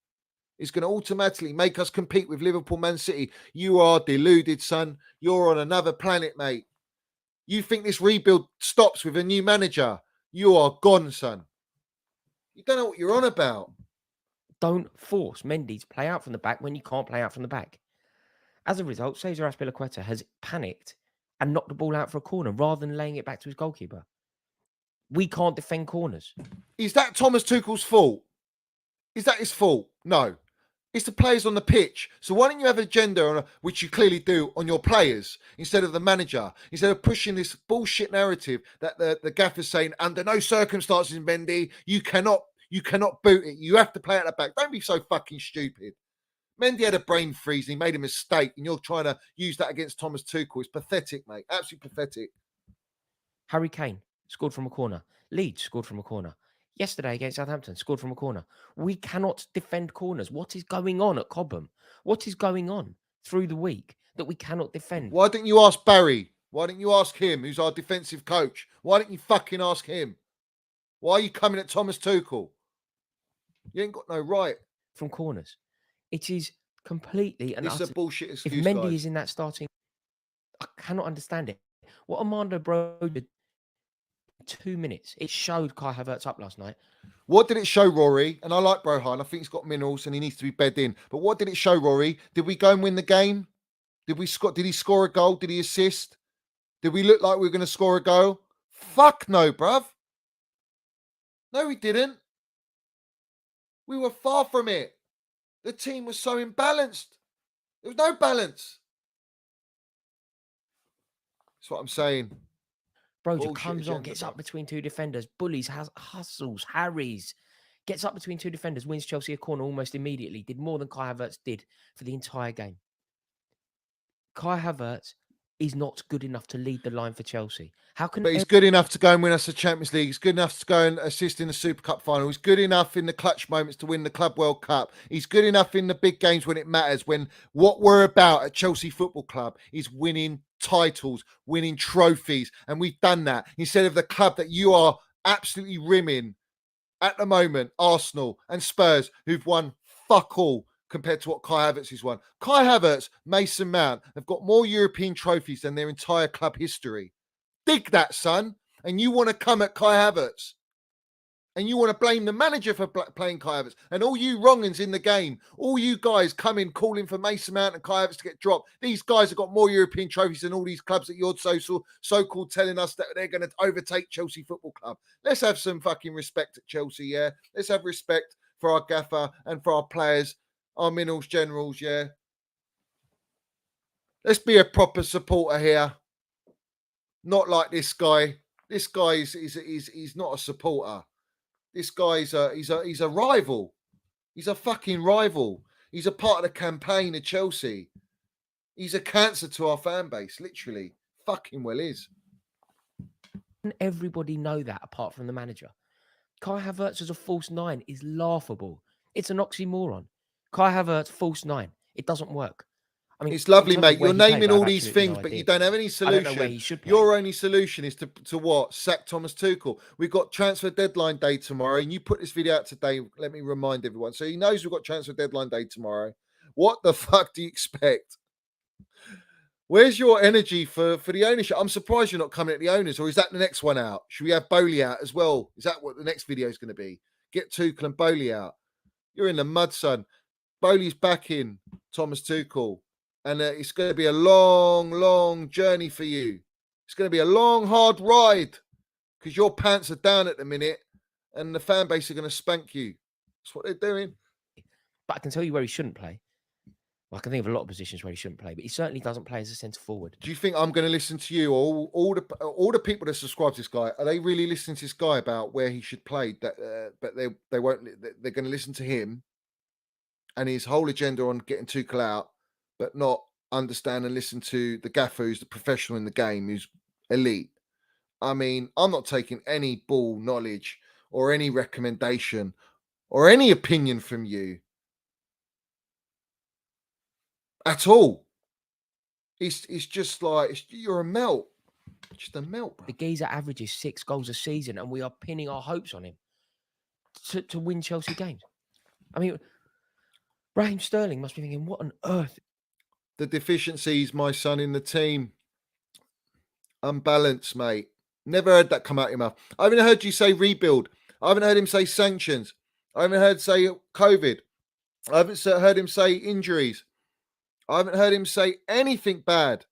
is going to automatically make us compete with Liverpool, Man City? You are deluded, son. You're on another planet, mate. You think this rebuild stops with a new manager? You are gone, son. You don't know what you're on about. Don't force Mendy to play out from the back when you can't play out from the back. As a result, Cesar Azpilicueta has panicked and knocked the ball out for a corner rather than laying it back to his goalkeeper. We can't defend corners. Is that Thomas Tuchel's fault? Is that his fault? No. It's the players on the pitch. So why don't you have an agenda, which you clearly do, on your players instead of the manager? Instead of pushing this bullshit narrative that the gaffer's saying, under no circumstances, Mendy, you cannot boot it. You have to play at the back. Don't be so fucking stupid. Mendy had a brain freeze and he made a mistake, and you're trying to use that against Thomas Tuchel. It's pathetic, mate. Absolutely pathetic. Harry Kane scored from a corner. Leeds scored from a corner. Yesterday against Southampton, scored from a corner. We cannot defend corners. What is going on at Cobham? What is going on through the week that we cannot defend? Why didn't you ask Barry? Why didn't you ask him, who's our defensive coach? Why didn't you fucking ask him? Why are you coming at Thomas Tuchel? You ain't got no right. From corners. It is completely and This is utter. a bullshit If excuse, Mendy guys. is in that starting, I cannot understand it. What Armando Broja did in 2 minutes, it showed Kai Havertz up last night. What did it show, Rory? And I like Brohan. I think he's got minerals and he needs to be bedded in. But what did it show, Rory? Did we go and win the game? Did he score a goal? Did he assist? Did we look like we were going to score a goal? Fuck no, bruv. No, we didn't. We were far from it. The team was so imbalanced. There was no balance. That's what I'm saying. Broja Bullshit comes on, agenda, gets bruv. up between 2 defenders, bullies, hustles, harries, gets up between 2 defenders, wins Chelsea a corner almost immediately, did more than Kai Havertz did for the entire game. Kai Havertz is not good enough to lead the line for Chelsea. How can But he's good enough to go and win us the Champions League. He's good enough to go and assist in the Super Cup final. He's good enough in the clutch moments to win the Club World Cup. He's good enough in the big games when it matters, when what we're about at Chelsea Football Club is winning titles, winning trophies. And we've done that instead of the club that you are absolutely rimming at the moment, Arsenal and Spurs, who've won fuck all compared to what Kai Havertz has won. Kai Havertz, Mason Mount have got more European trophies than their entire club history. Dig that, son. And you want to come at Kai Havertz. And you want to blame the manager for playing Kai Havertz. And all you wrongins in the game, all you guys coming calling for Mason Mount and Kai Havertz to get dropped. These guys have got more European trophies than all these clubs that you're so-called telling us that they're going to overtake Chelsea Football Club. Let's have some fucking respect at Chelsea, yeah? Let's have respect for our gaffer and for our players, our minerals generals, yeah. Let's be a proper supporter here. Not like this guy. This guy is not a supporter. This guy's he's a rival. He's a fucking rival. He's a part of the campaign of Chelsea. He's a cancer to our fan base, literally. Fucking well is. Doesn't everybody know that apart from the manager? Kai Havertz as a false nine is laughable. It's an oxymoron. Kai Havertz, false nine. It doesn't work. I mean, It's lovely, in terms of mate. where You're he plays, naming I have all these absolutely things, no but you idea. don't have any I solution. don't know where he should play. Your only solution is to what? Sack Thomas Tuchel. We've got transfer deadline day tomorrow, and you put this video out today. Let me remind everyone. So he knows we've got transfer deadline day tomorrow. What the fuck do you expect? Where's your energy for the ownership? I'm surprised you're not coming at the owners, or is that the next one out? Should we have Bowley out as well? Is that what the next video is going to be? Get Tuchel and Bowley out. You're in the mud, son. Bowley's back in, Thomas Tuchel. And it's going to be a long, long journey for you. It's going to be a long, hard ride because your pants are down at the minute and the fan base are going to spank you. That's what they're doing. But I can tell you where he shouldn't play. Well, I can think of a lot of positions where he shouldn't play, but he certainly doesn't play as a centre forward. Do you think I'm going to listen to you or all the people that subscribe to this guy? Are they really listening to this guy about where he should play? But they won't. They're going to listen to him and his whole agenda on getting Tuchel out, but not understand and listen to the gaffer who's the professional in the game, who's elite. I mean, I'm not taking any ball knowledge or any recommendation or any opinion from you at all. It's just like, you're a melt. Just a melt, bro. The geezer averages 6 goals a season, and we are pinning our hopes on him to win Chelsea games. I mean, Raheem Sterling must be thinking, what on earth? The deficiencies, my son, in the team. Unbalanced, mate. Never heard that come out of your mouth. I haven't heard you say rebuild. I haven't heard him say sanctions. I haven't heard say COVID. I haven't heard him say injuries. I haven't heard him say anything bad.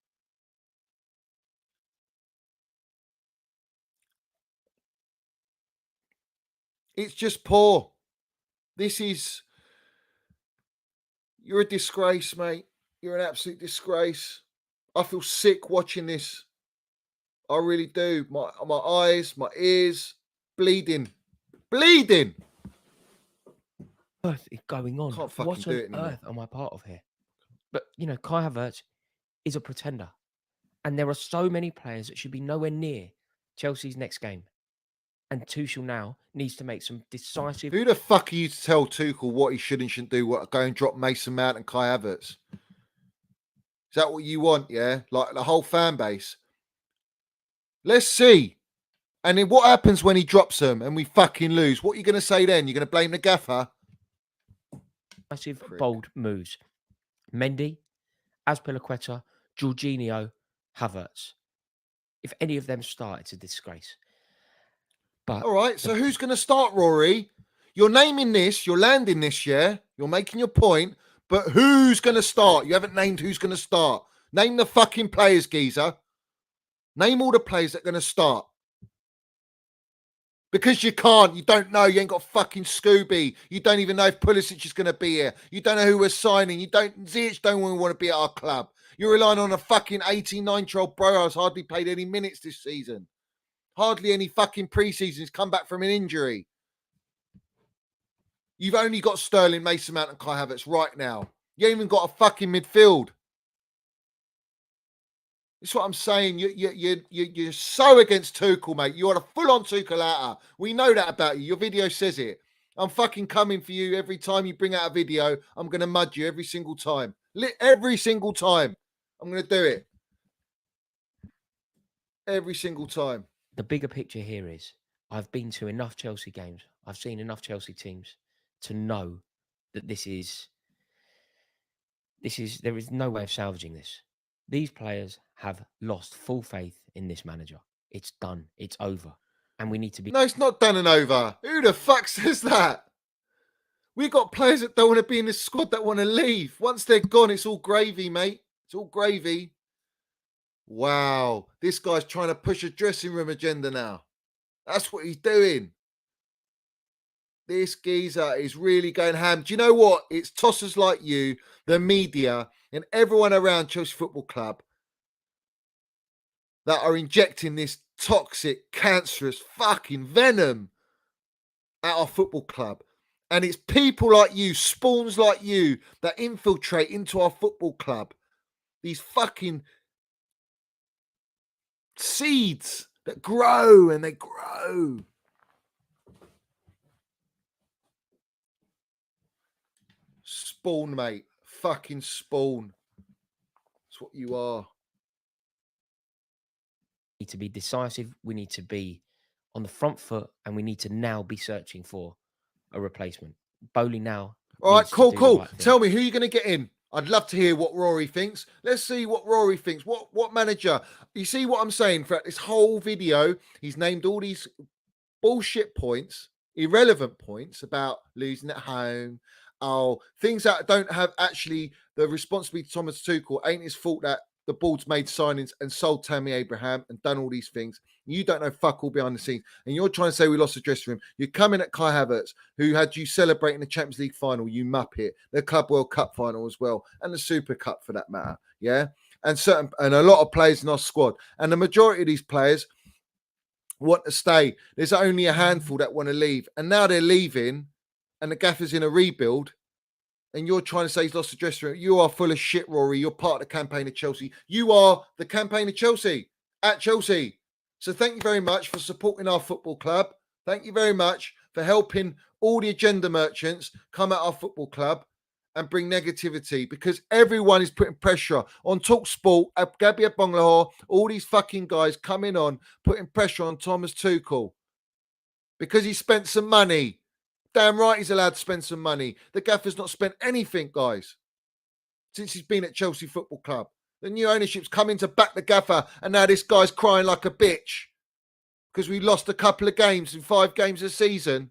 It's just poor. You're a disgrace, mate. You're an absolute disgrace. I feel sick watching this. I really do. My eyes, my ears, bleeding. Bleeding. What earth is going on? Can't fucking What do on it anymore. earth am I part of here? But, you know, Kai Havertz is a pretender. And there are so many players that should be nowhere near Chelsea's next game. And Tuchel now needs to make some decisive... Who the fuck are you to tell Tuchel what he should and shouldn't do? What, go and drop Mason Mount and Kai Havertz? Is that what you want, yeah? Like the whole fan base? Let's see. And then what happens when he drops them and we fucking lose? What are you going to say then? You're going to blame the gaffer? Massive, bold moves. Mendy, Azpilicueta, Jorginho, Havertz. If any of them start, it's a disgrace. But all right, so who's going to start, Rory? You're naming this, you're landing this, yeah? You're making your point, but who's going to start? You haven't named who's going to start. Name the fucking players, geezer. Name all the players that are going to start. Because you can't, you don't know, you ain't got fucking Scooby. You don't even know if Pulisic is going to be here. You don't know who we're signing. Ziyech don't want to be at our club. You're relying on a fucking 89-year-old bro who's hardly played any minutes this season. Hardly any fucking pre-season. He's come back from an injury. You've only got Sterling, Mason Mount and Kai Havertz right now. You ain't even got a fucking midfield. That's what I'm saying. You're so against Tuchel, mate. You're a full-on Tuchel-outer. We know that about you. Your video says it. I'm fucking coming for you every time you bring out a video. I'm going to mud you every single time. Every single time. I'm going to do it. Every single time. the bigger picture here is I've been to enough Chelsea games. I've seen enough Chelsea teams to know that there is no way of salvaging this. These players have lost full faith in this manager. It's done. It's over. And we need to be... No, it's not done and over. Who the fuck says that? We've got players that don't want to be in this squad that want to leave. Once they're gone, it's all gravy, mate. It's all gravy. Wow. This guy's trying to push a dressing room agenda now. That's what he's doing. This geezer is really going ham. Do you know what? It's tossers like you, the media, and everyone around Chelsea Football Club that are injecting this toxic, cancerous fucking venom at our football club. And it's people like you, spawns like you, that infiltrate into our football club. These fucking seeds that grow and they grow. Spawn, mate. Fucking spawn. That's what you are. We need to be decisive. We need to be on the front foot, and we need to now be searching for a replacement. Bowley now. All right, needs to cool, do the cool. right thing. Tell me who you're going to get in. I'd love to hear what Rory thinks. Let's see what Rory thinks. What manager? You see what I'm saying? Throughout this whole video, he's named all these bullshit points, irrelevant points about losing at home. Oh, things that don't have actually the responsibility to Thomas Tuchel. Ain't his fault that the board's made signings and sold Tammy Abraham and done all these things. You don't know fuck all behind the scenes. And you're trying to say we lost the dressing room. You're coming at Kai Havertz, who had you celebrating the Champions League final, you muppet, the Club World Cup final as well, and the Super Cup for that matter. Yeah. And a lot of players in our squad. And the majority of these players want to stay. There's only a handful that want to leave. And now they're leaving, and the gaffer's in a rebuild. And you're trying to say he's lost the dressing room. You are full of shit, Rory. You're part of the campaign of Chelsea. You are the campaign of Chelsea at Chelsea. So thank you very much for supporting our football club. Thank you very much for helping all the agenda merchants come at our football club and bring negativity, because everyone is putting pressure on TalkSport, Gabriel Bonglahor, all these fucking guys coming on, putting pressure on Thomas Tuchel because he spent some money. Damn right he's allowed to spend some money. The gaffer's not spent anything, guys, since he's been at Chelsea Football Club. The new ownership's coming to back the gaffer, and now this guy's crying like a bitch because we lost a couple of games in 5 games a season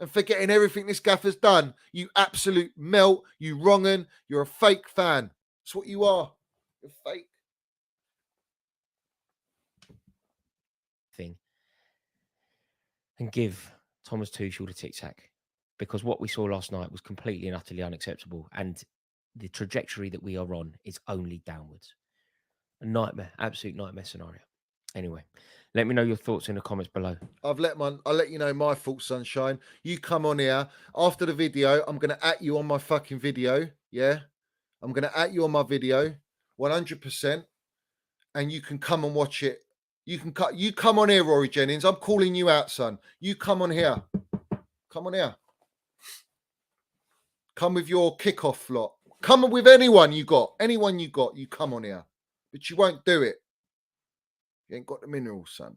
and forgetting everything this gaffer's done. You absolute melt, you wrong'un, you're a fake fan. That's what you are. You're fake. Thing. And give Thomas Tuchel the tic-tac, because what we saw last night was completely and utterly unacceptable, and the trajectory that we are on is only downwards. A nightmare, absolute nightmare scenario. Anyway, let me know your thoughts in the comments below. I'll let you know my thoughts, sunshine. You come on here after the video. I'm gonna at you on my fucking video. Yeah, I'm gonna at you on my video, 100%, and you can come and watch it. You come on here, Rory Jennings. I'm calling you out, son. You come on here. Come on here. Come with your kickoff lot. Come with anyone you got. Anyone you got, you come on here. But you won't do it. You ain't got the minerals, son.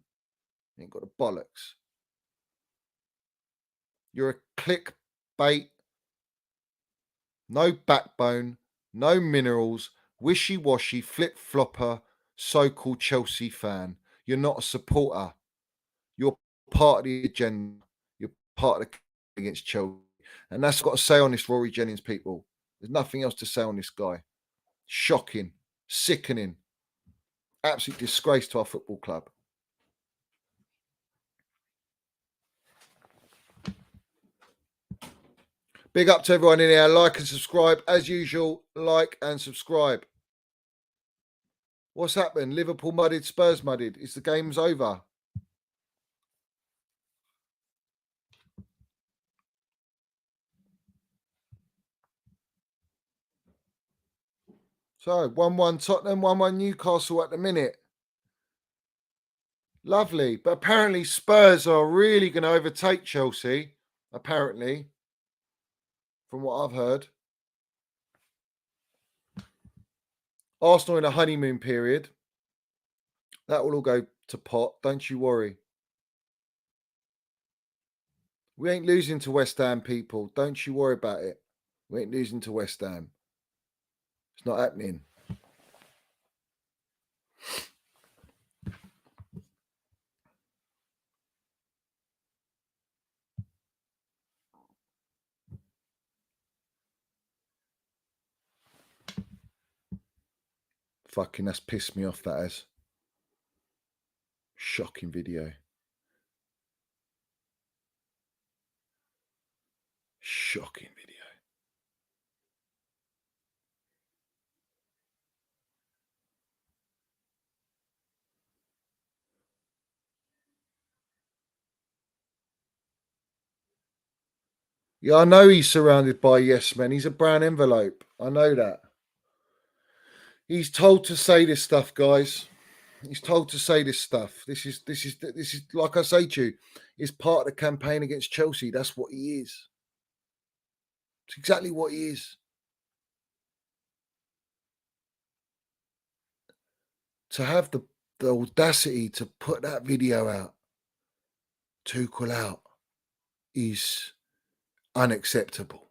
You ain't got the bollocks. You're a clickbait. No backbone. No minerals. Wishy-washy, flip-flopper, so-called Chelsea fan. You're not a supporter. You're part of the agenda. You're part of the against Chelsea. And that's got to say on this Rory Jennings, people. There's nothing else to say on this guy. Shocking. Sickening. Absolute disgrace to our football club. Big up to everyone in here. Like and subscribe. As usual, like and subscribe. What's happened? Liverpool mudded, Spurs mudded. Is the game's over? So, 1-1 Tottenham, 1-1 Newcastle at the minute. Lovely. But apparently Spurs are really going to overtake Chelsea. Apparently. From what I've heard. Arsenal in a honeymoon period. That will all go to pot. Don't you worry. We ain't losing to West Ham, people. Don't you worry about it. We ain't losing to West Ham. It's not happening. Fucking, that's pissed me off, that has. Shocking video. shocking video. Yeah, I know he's surrounded by yes men. He's a brown envelope. I know that. He's told to say this stuff, guys. He's told to say this stuff. This is like I say to you, it's part of the campaign against Chelsea. That's what he is. It's exactly what he is. To have the audacity to put that video out, Tuchel out, is unacceptable.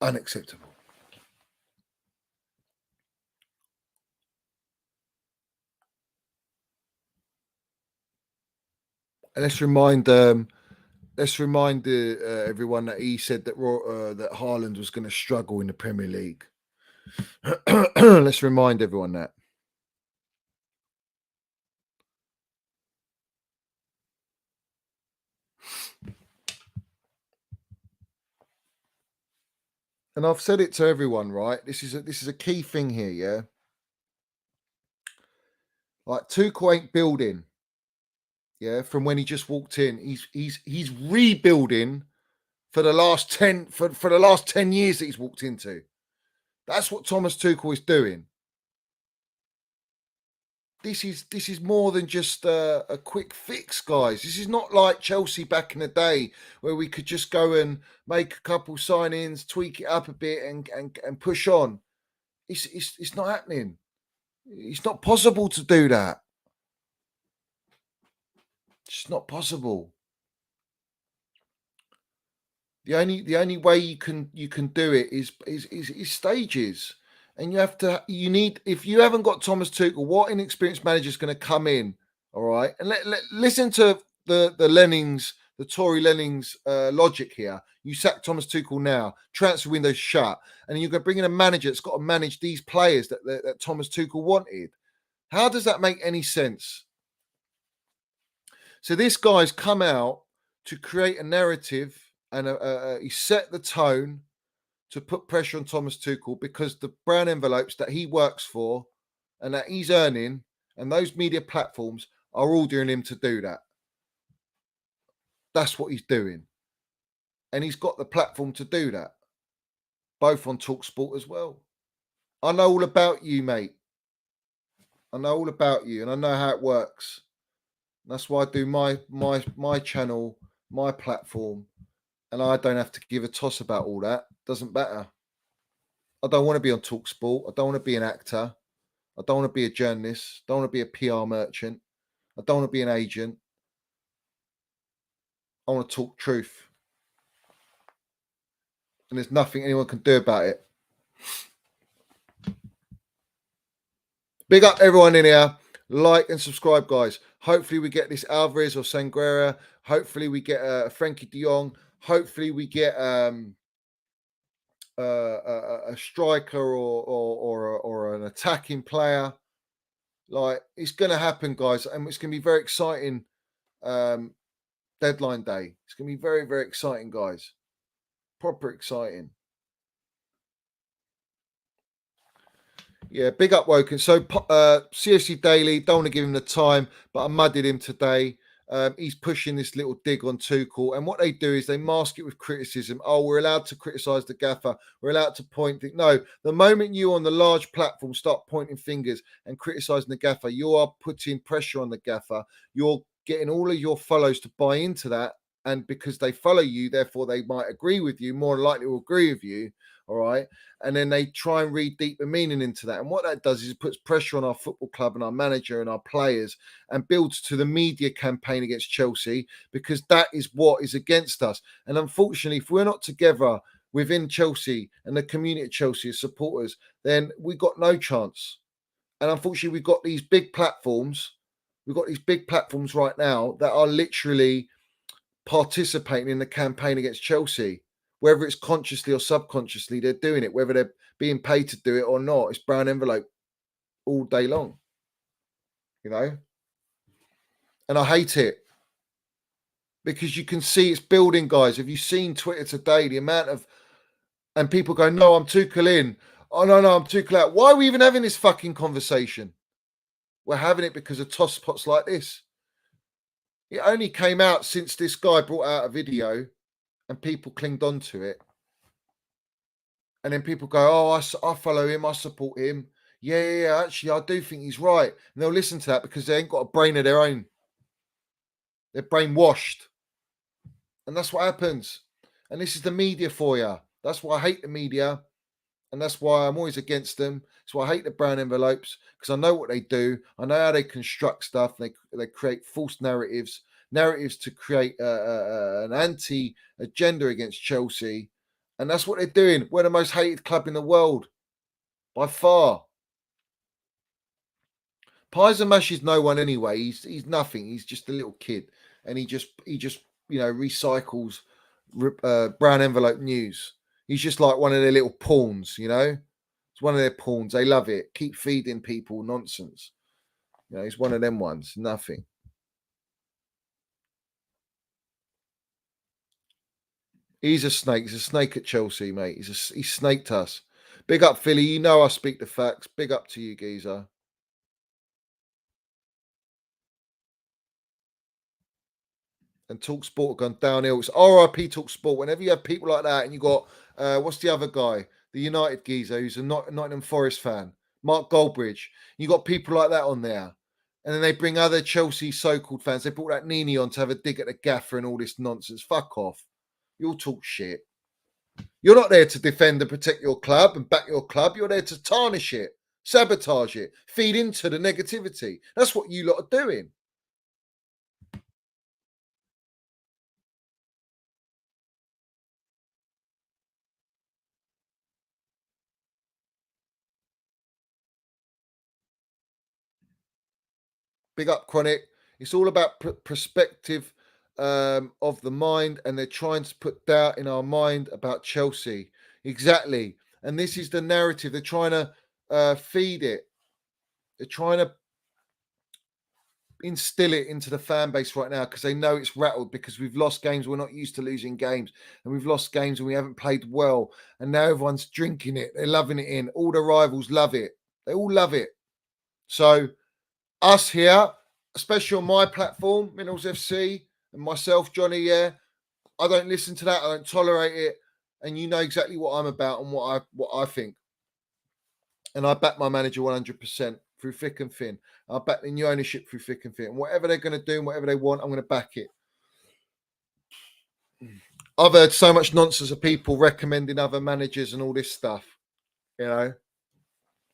Unacceptable. And let's remind everyone that he said that that Haaland was going to struggle in the Premier League. Let's remind everyone that. And I've said it to everyone, right? This is a key thing here, yeah. Like Tuchel ain't building, yeah. From when he just walked in, he's rebuilding for the last 10 for the last 10 years that he's walked into. That's what Thomas Tuchel is doing. This is more than just a quick fix, guys. This is not like Chelsea back in the day where we could just go and make a couple signings, tweak it up a bit, and push on. It's not happening. It's not possible to do that. It's not possible. The only way you can do it is stages. And you need, if you haven't got Thomas Tuchel, what inexperienced manager is going to come in, all right? And listen to the Lennings, the Tory Lennings logic here. You sack Thomas Tuchel now, transfer window shut, and you're going to bring in a manager that's got to manage these players that Thomas Tuchel wanted. How does that make any sense? So this guy's come out to create a narrative, and he set the tone to put pressure on Thomas Tuchel because the brown envelopes that he works for and that he's earning and those media platforms are ordering him to do that. That's what he's doing. And he's got the platform to do that, both on TalkSport as well. I know all about you, mate. I know all about you and I know how it works. That's why I do my channel, my platform, and I don't have to give a toss about all that. Doesn't matter. I don't want to be on TalkSport. I don't want to be an actor. I don't want to be a journalist. I don't want to be a PR merchant. I don't want to be an agent. I want to talk truth. And there's nothing anyone can do about it. Big up everyone in here. Like and subscribe, guys. Hopefully we get this Alvarez or Sanguera. Hopefully we get Frankie de Jong. Hopefully we get a striker or an attacking player. Like, it's going to happen, guys, and it's going to be very exciting. Deadline day. It's going to be very, very exciting, guys. Proper exciting. Yeah, big up Woken. So CFC Daily, don't want to give him the time, but I mudded him today. He's pushing this little dig on Tuchel, and what they do is they mask it with criticism. Oh, we're allowed to criticize the gaffer. We're allowed to point. No, the moment you on the large platform start pointing fingers and criticizing the gaffer, you are putting pressure on the gaffer. You're getting all of your follows to buy into that, and because they follow you, therefore they might agree with you. More likely will agree with you. All right. And then they try and read deeper meaning into that. And what that does is it puts pressure on our football club and our manager and our players and builds to the media campaign against Chelsea, because that is what is against us. And unfortunately, if we're not together within Chelsea and the community of Chelsea as supporters, then we've got no chance. And unfortunately, we've got these big platforms. We've got these big platforms right now that are literally participating in the campaign against Chelsea. Whether it's consciously or subconsciously, they're doing it. Whether they're being paid to do it or not, it's brown envelope all day long. You know? And I hate it. because you can see it's building, guys. Have you seen Twitter today? The amount of, and people go, no, I'm Tuchel in. Oh, no, I'm Tuchel out. Why are we even having this fucking conversation? We're having it because of tosspots like this. It only came out since this guy brought out a video and people clinged on to it. And then people go, oh, I follow him, I support him. Yeah, actually, I do think he's right. And they'll listen to that because they ain't got a brain of their own. They're brainwashed. And that's what happens. And this is the media for you. That's why I hate the media. And that's why I'm always against them. That's why I hate the brown envelopes, because I know what they do. I know how they construct stuff. They create false narratives to create an anti-agenda against Chelsea. And that's what they're doing. We're the most hated club in the world, by far. Pies and Mash is no one anyway. He's nothing. He's just a little kid. And he just recycles brown envelope news. He's just like one of their little pawns, It's one of their pawns. They love it. Keep feeding people nonsense. He's one of them ones. Nothing. He's a snake. He's a snake at Chelsea, mate. He snaked us. Big up, Philly. I speak the facts. Big up to you, geezer. And TalkSport gone downhill. It's RIP TalkSport. Whenever you have people like that, and you got what's the other guy, the United geezer, who's a Nottingham Forest fan, Mark Goldbridge. You got people like that on there, and then they bring other Chelsea so-called fans. They brought that Nini on to have a dig at the gaffer and all this nonsense. Fuck off. You'll talk shit. You're not there to defend and protect your club and back your club. You're there to tarnish it, sabotage it, feed into the negativity. That's what you lot are doing. Big up, Chronic. It's all about perspective of the mind, and they're trying to put doubt in our mind about Chelsea. Exactly. And this is the narrative. They're trying to feed it. They're trying to instill it into the fan base right now because they know it's rattled, because we've lost games. We're not used to losing games, and we've lost games and we haven't played well. And now everyone's drinking it. They're loving it in. All the rivals love it. They all love it. So us here, especially on my platform, Minerals FC, and myself, Johnny, I don't listen to that. I don't tolerate it. And you know exactly what I'm about and what I think. And I back my manager 100% through thick and thin. I back the new ownership through thick and thin. And whatever they're going to do and whatever they want, I'm going to back it. I've heard so much nonsense of people recommending other managers and all this stuff.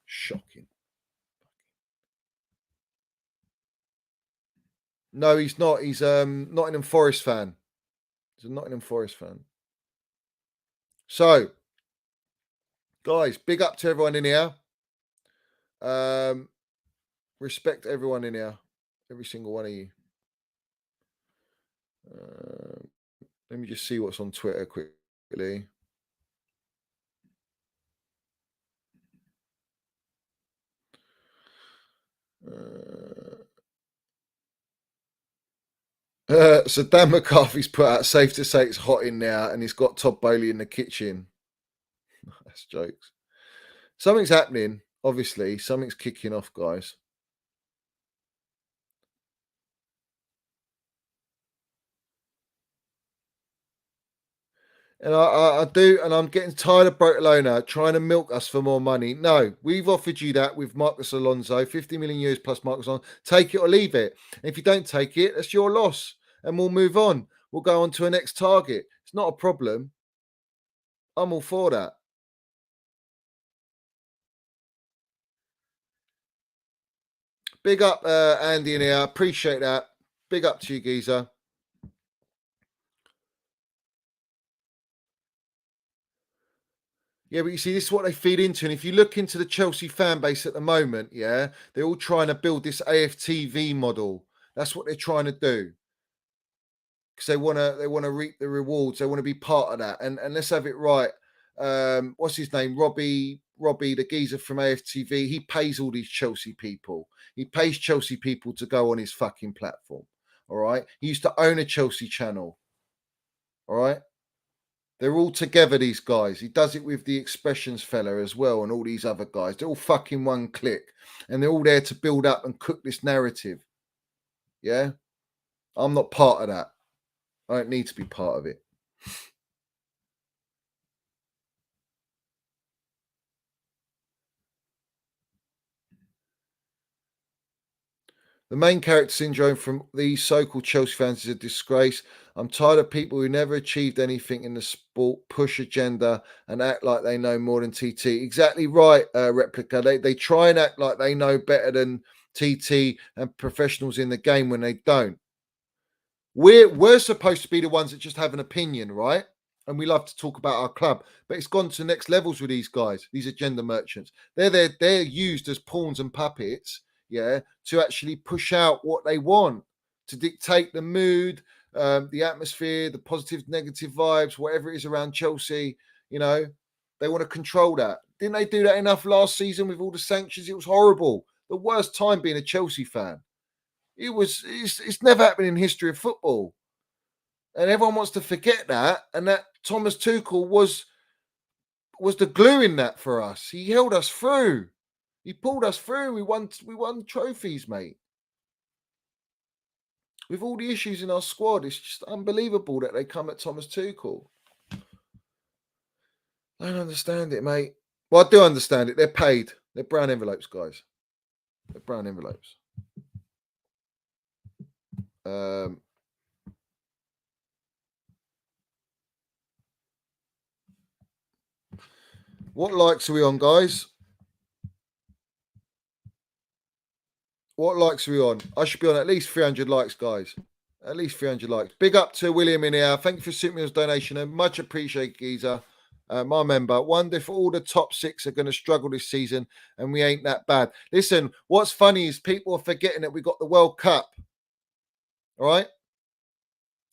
Shocking. No, he's not. He's Nottingham Forest fan. He's a Nottingham Forest fan. So, guys, big up to everyone in here. Respect everyone in here. Every single one of you. Let me just see what's on Twitter quickly. So Dan McCarthy's put out, safe to say it's hot in there, and he's got Todd Bowley in the kitchen. That's jokes. Something's happening, obviously. Something's kicking off, guys. And I do, and I'm getting tired of Barcelona trying to milk us for more money. No, we've offered you that with Marcos Alonso, 50 million euros plus Marcos Alonso. Take it or leave it. And if you don't take it, that's your loss. And we'll move on. We'll go on to a next target. It's not a problem. I'm all for that. Big up, Andy in here. Appreciate that. Big up to you, geezer. Yeah, but you see, this is what they feed into. And if you look into the Chelsea fan base at the moment, they're all trying to build this AFTV model. That's what they're trying to do. Because they want to reap the rewards. They want to be part of that. And let's have it right. What's his name? Robbie, the geezer from AFTV. He pays all these Chelsea people. He pays Chelsea people to go on his fucking platform. All right. He used to own a Chelsea channel. All right. They're all together, these guys. He does it with the Expressions fella as well and all these other guys. They're all fucking one click. And they're all there to build up and cook this narrative. Yeah? I'm not part of that. I don't need to be part of it. The main character syndrome from these so-called Chelsea fans is a disgrace. I'm tired of people who never achieved anything in the sport, push agenda and act like they know more than TT. Exactly right, Replica. They try and act like they know better than TT and professionals in the game when they don't. We're supposed to be the ones that just have an opinion, right? And we love to talk about our club, but it's gone to next levels with these guys, these agenda merchants. They're used as pawns and puppets, yeah, to actually push out what they want, to dictate the mood, the atmosphere, the positive, negative vibes, whatever it is around Chelsea. You know, they want to control that. Didn't they do that enough last season with all the sanctions? It was horrible. The worst time being a Chelsea fan. It's never happened in history of football. And everyone wants to forget that. And that Thomas Tuchel was the glue in that for us. He held us through. He pulled us through. We won trophies, mate. With all the issues in our squad, it's just unbelievable that they come at Thomas Tuchel. I don't understand it, mate. Well, I do understand it. They're paid. They're brown envelopes, guys. They're brown envelopes. What likes are we on, guys? What likes are we on? I should be on at least 300 likes, guys. At least 300 likes. Big up to William in here. Thank you for Super Meals donation. And much appreciated, Geezer. My member. Wonder if all the top six are going to struggle this season and we ain't that bad. Listen, what's funny is people are forgetting that we got the World Cup. All right?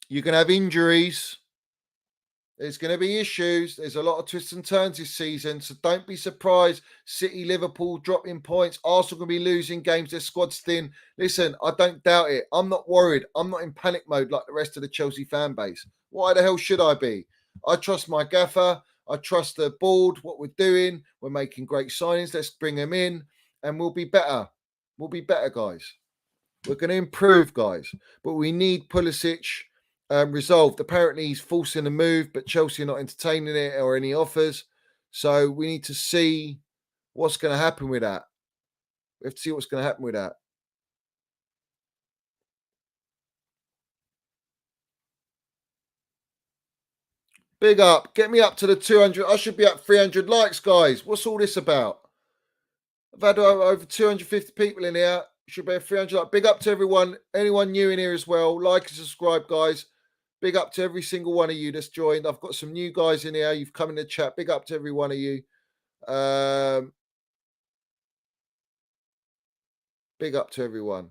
You can have injuries. There's going to be issues. There's a lot of twists and turns this season. So don't be surprised. City, Liverpool dropping points. Arsenal going to be losing games. Their squad's thin. Listen, I don't doubt it. I'm not worried. I'm not in panic mode like the rest of the Chelsea fan base. Why the hell should I be? I trust my gaffer. I trust the board, what we're doing. We're making great signings. Let's bring them in and we'll be better. We'll be better, guys. We're going to improve, guys. But we need Pulisic resolved. Apparently, he's forcing the move, but Chelsea are not entertaining it or any offers. So we need to see what's going to happen with that. We have to see what's going to happen with that. Big up. Get me up to the 200. I should be at 300 likes, guys. What's all this about? I've had over 250 people in here. Should be at 300 likes. Big up to everyone. Anyone new in here as well. Like and subscribe, guys. Big up to every single one of you that's joined. I've got some new guys in here. You've come in the chat. Big up to every one of you. Big up to everyone.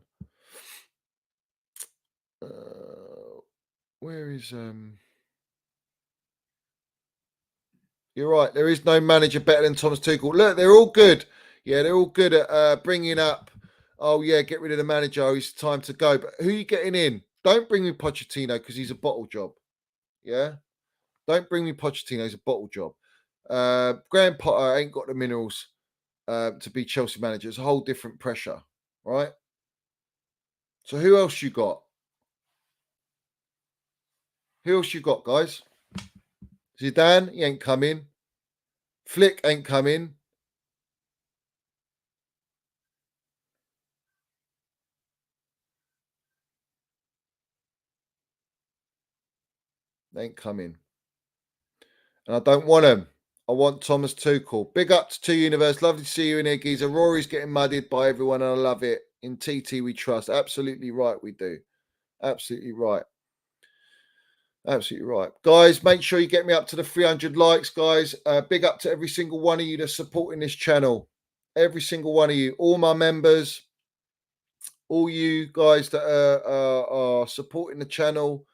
Where is... You're right. There is no manager better than Thomas Tuchel. Look, they're all good. Yeah, they're all good at bringing up, oh, yeah, get rid of the manager. Oh, it's time to go. But who are you getting in? Don't bring me Pochettino because he's a bottle job. Yeah? Don't bring me Pochettino. He's a bottle job. Graham Potter ain't got the minerals to be Chelsea manager. It's a whole different pressure, right? So who else you got? Who else you got, guys? Zidane, he ain't coming. Flick ain't coming. They ain't coming. And I don't want him. I want Thomas Tuchel. Big up to 2 Universe. Lovely to see you in here, Geezer. Rory's getting muddied by everyone, and I love it. In TT, we trust. Absolutely right, we do. Absolutely right. Absolutely right. Guys, make sure you get me up to the 300 likes, guys. Big up to every single one of you that's supporting this channel. Every single one of you. All my members. All you guys that are supporting the channel.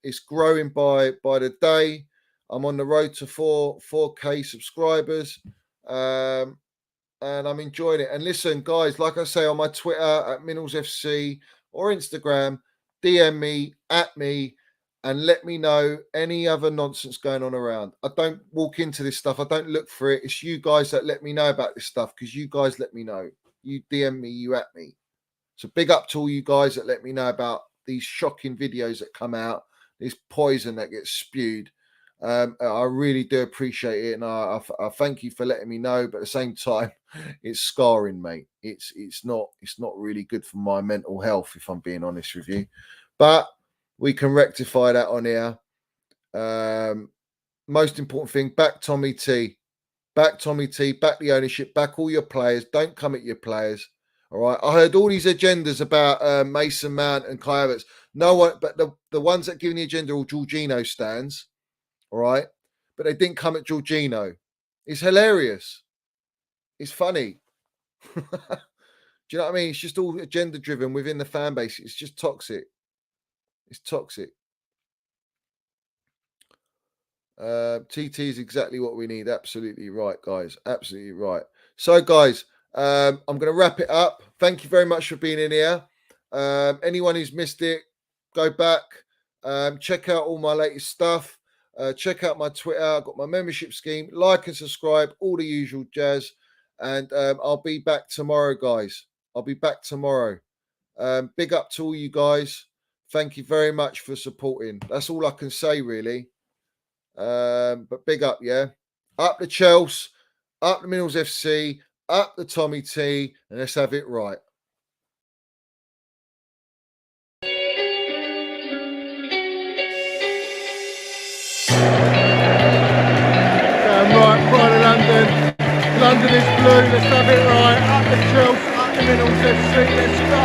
It's growing by the day. I'm on the road to 4K subscribers. And I'm enjoying it. And listen, guys, like I say on my Twitter at MinnellsFC, or Instagram, DM me, at me, and let me know any other nonsense going on around. I don't walk into this stuff. I don't look for it. It's you guys that let me know about this stuff because you guys let me know. You DM me, you at me. So big up to all you guys that let me know about these shocking videos that come out, this poison that gets spewed. I really do appreciate it, and I thank you for letting me know. But at the same time, it's scarring, mate. It's not really good for my mental health, if I'm being honest with you. But we can rectify that on here. Most important thing: back Tommy T, back Tommy T, back the ownership, back all your players. Don't come at your players. All right. I heard all these agendas about Mason Mount and Kai Havertz. No one, but the ones that give the agenda are all Jorginho stands. All right, but they didn't come at Jorginho. It's hilarious. It's funny. Do you know what I mean? It's just all agenda driven within the fan base. It's just toxic. It's toxic. TT is exactly what we need. Absolutely right, guys. Absolutely right. So, guys, I'm going to wrap it up. Thank you very much for being in here. Anyone who's missed it, go back. Check out all my latest stuff. Check out my Twitter. I've got my membership scheme. Like and subscribe. All the usual jazz. And I'll be back tomorrow, guys. I'll be back tomorrow. Big up to all you guys. Thank you very much for supporting. That's all I can say, really. But big up, yeah. Up the Chelsea, up the Minerals FC, up the Tommy T, and let's have it right. Right, Pride of London. London is blue. Let's have it right. Up the Chelsea, up the Minerals FC. Let's go.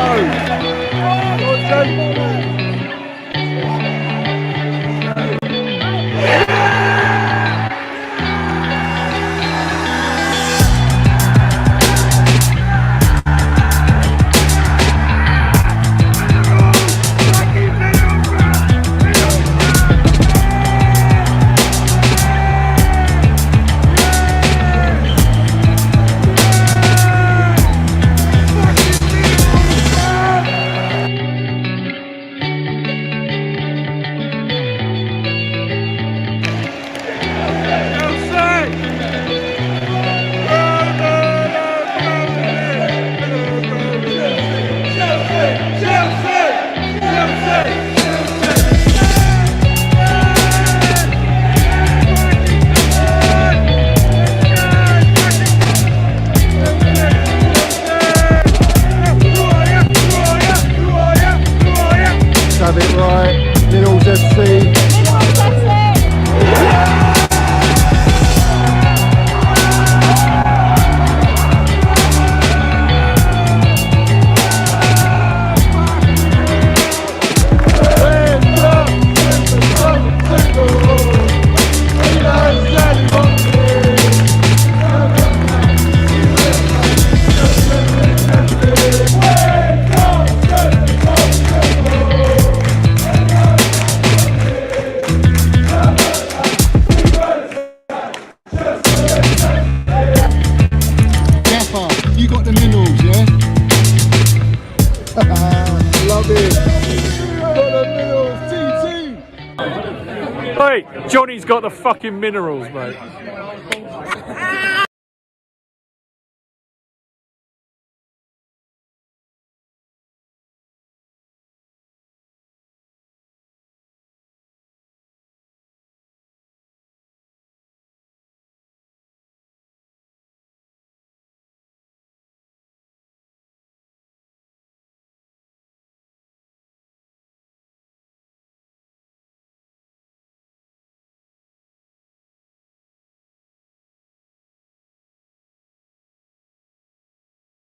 Have it right, Minerals FC. Johnny's got the fucking minerals, mate.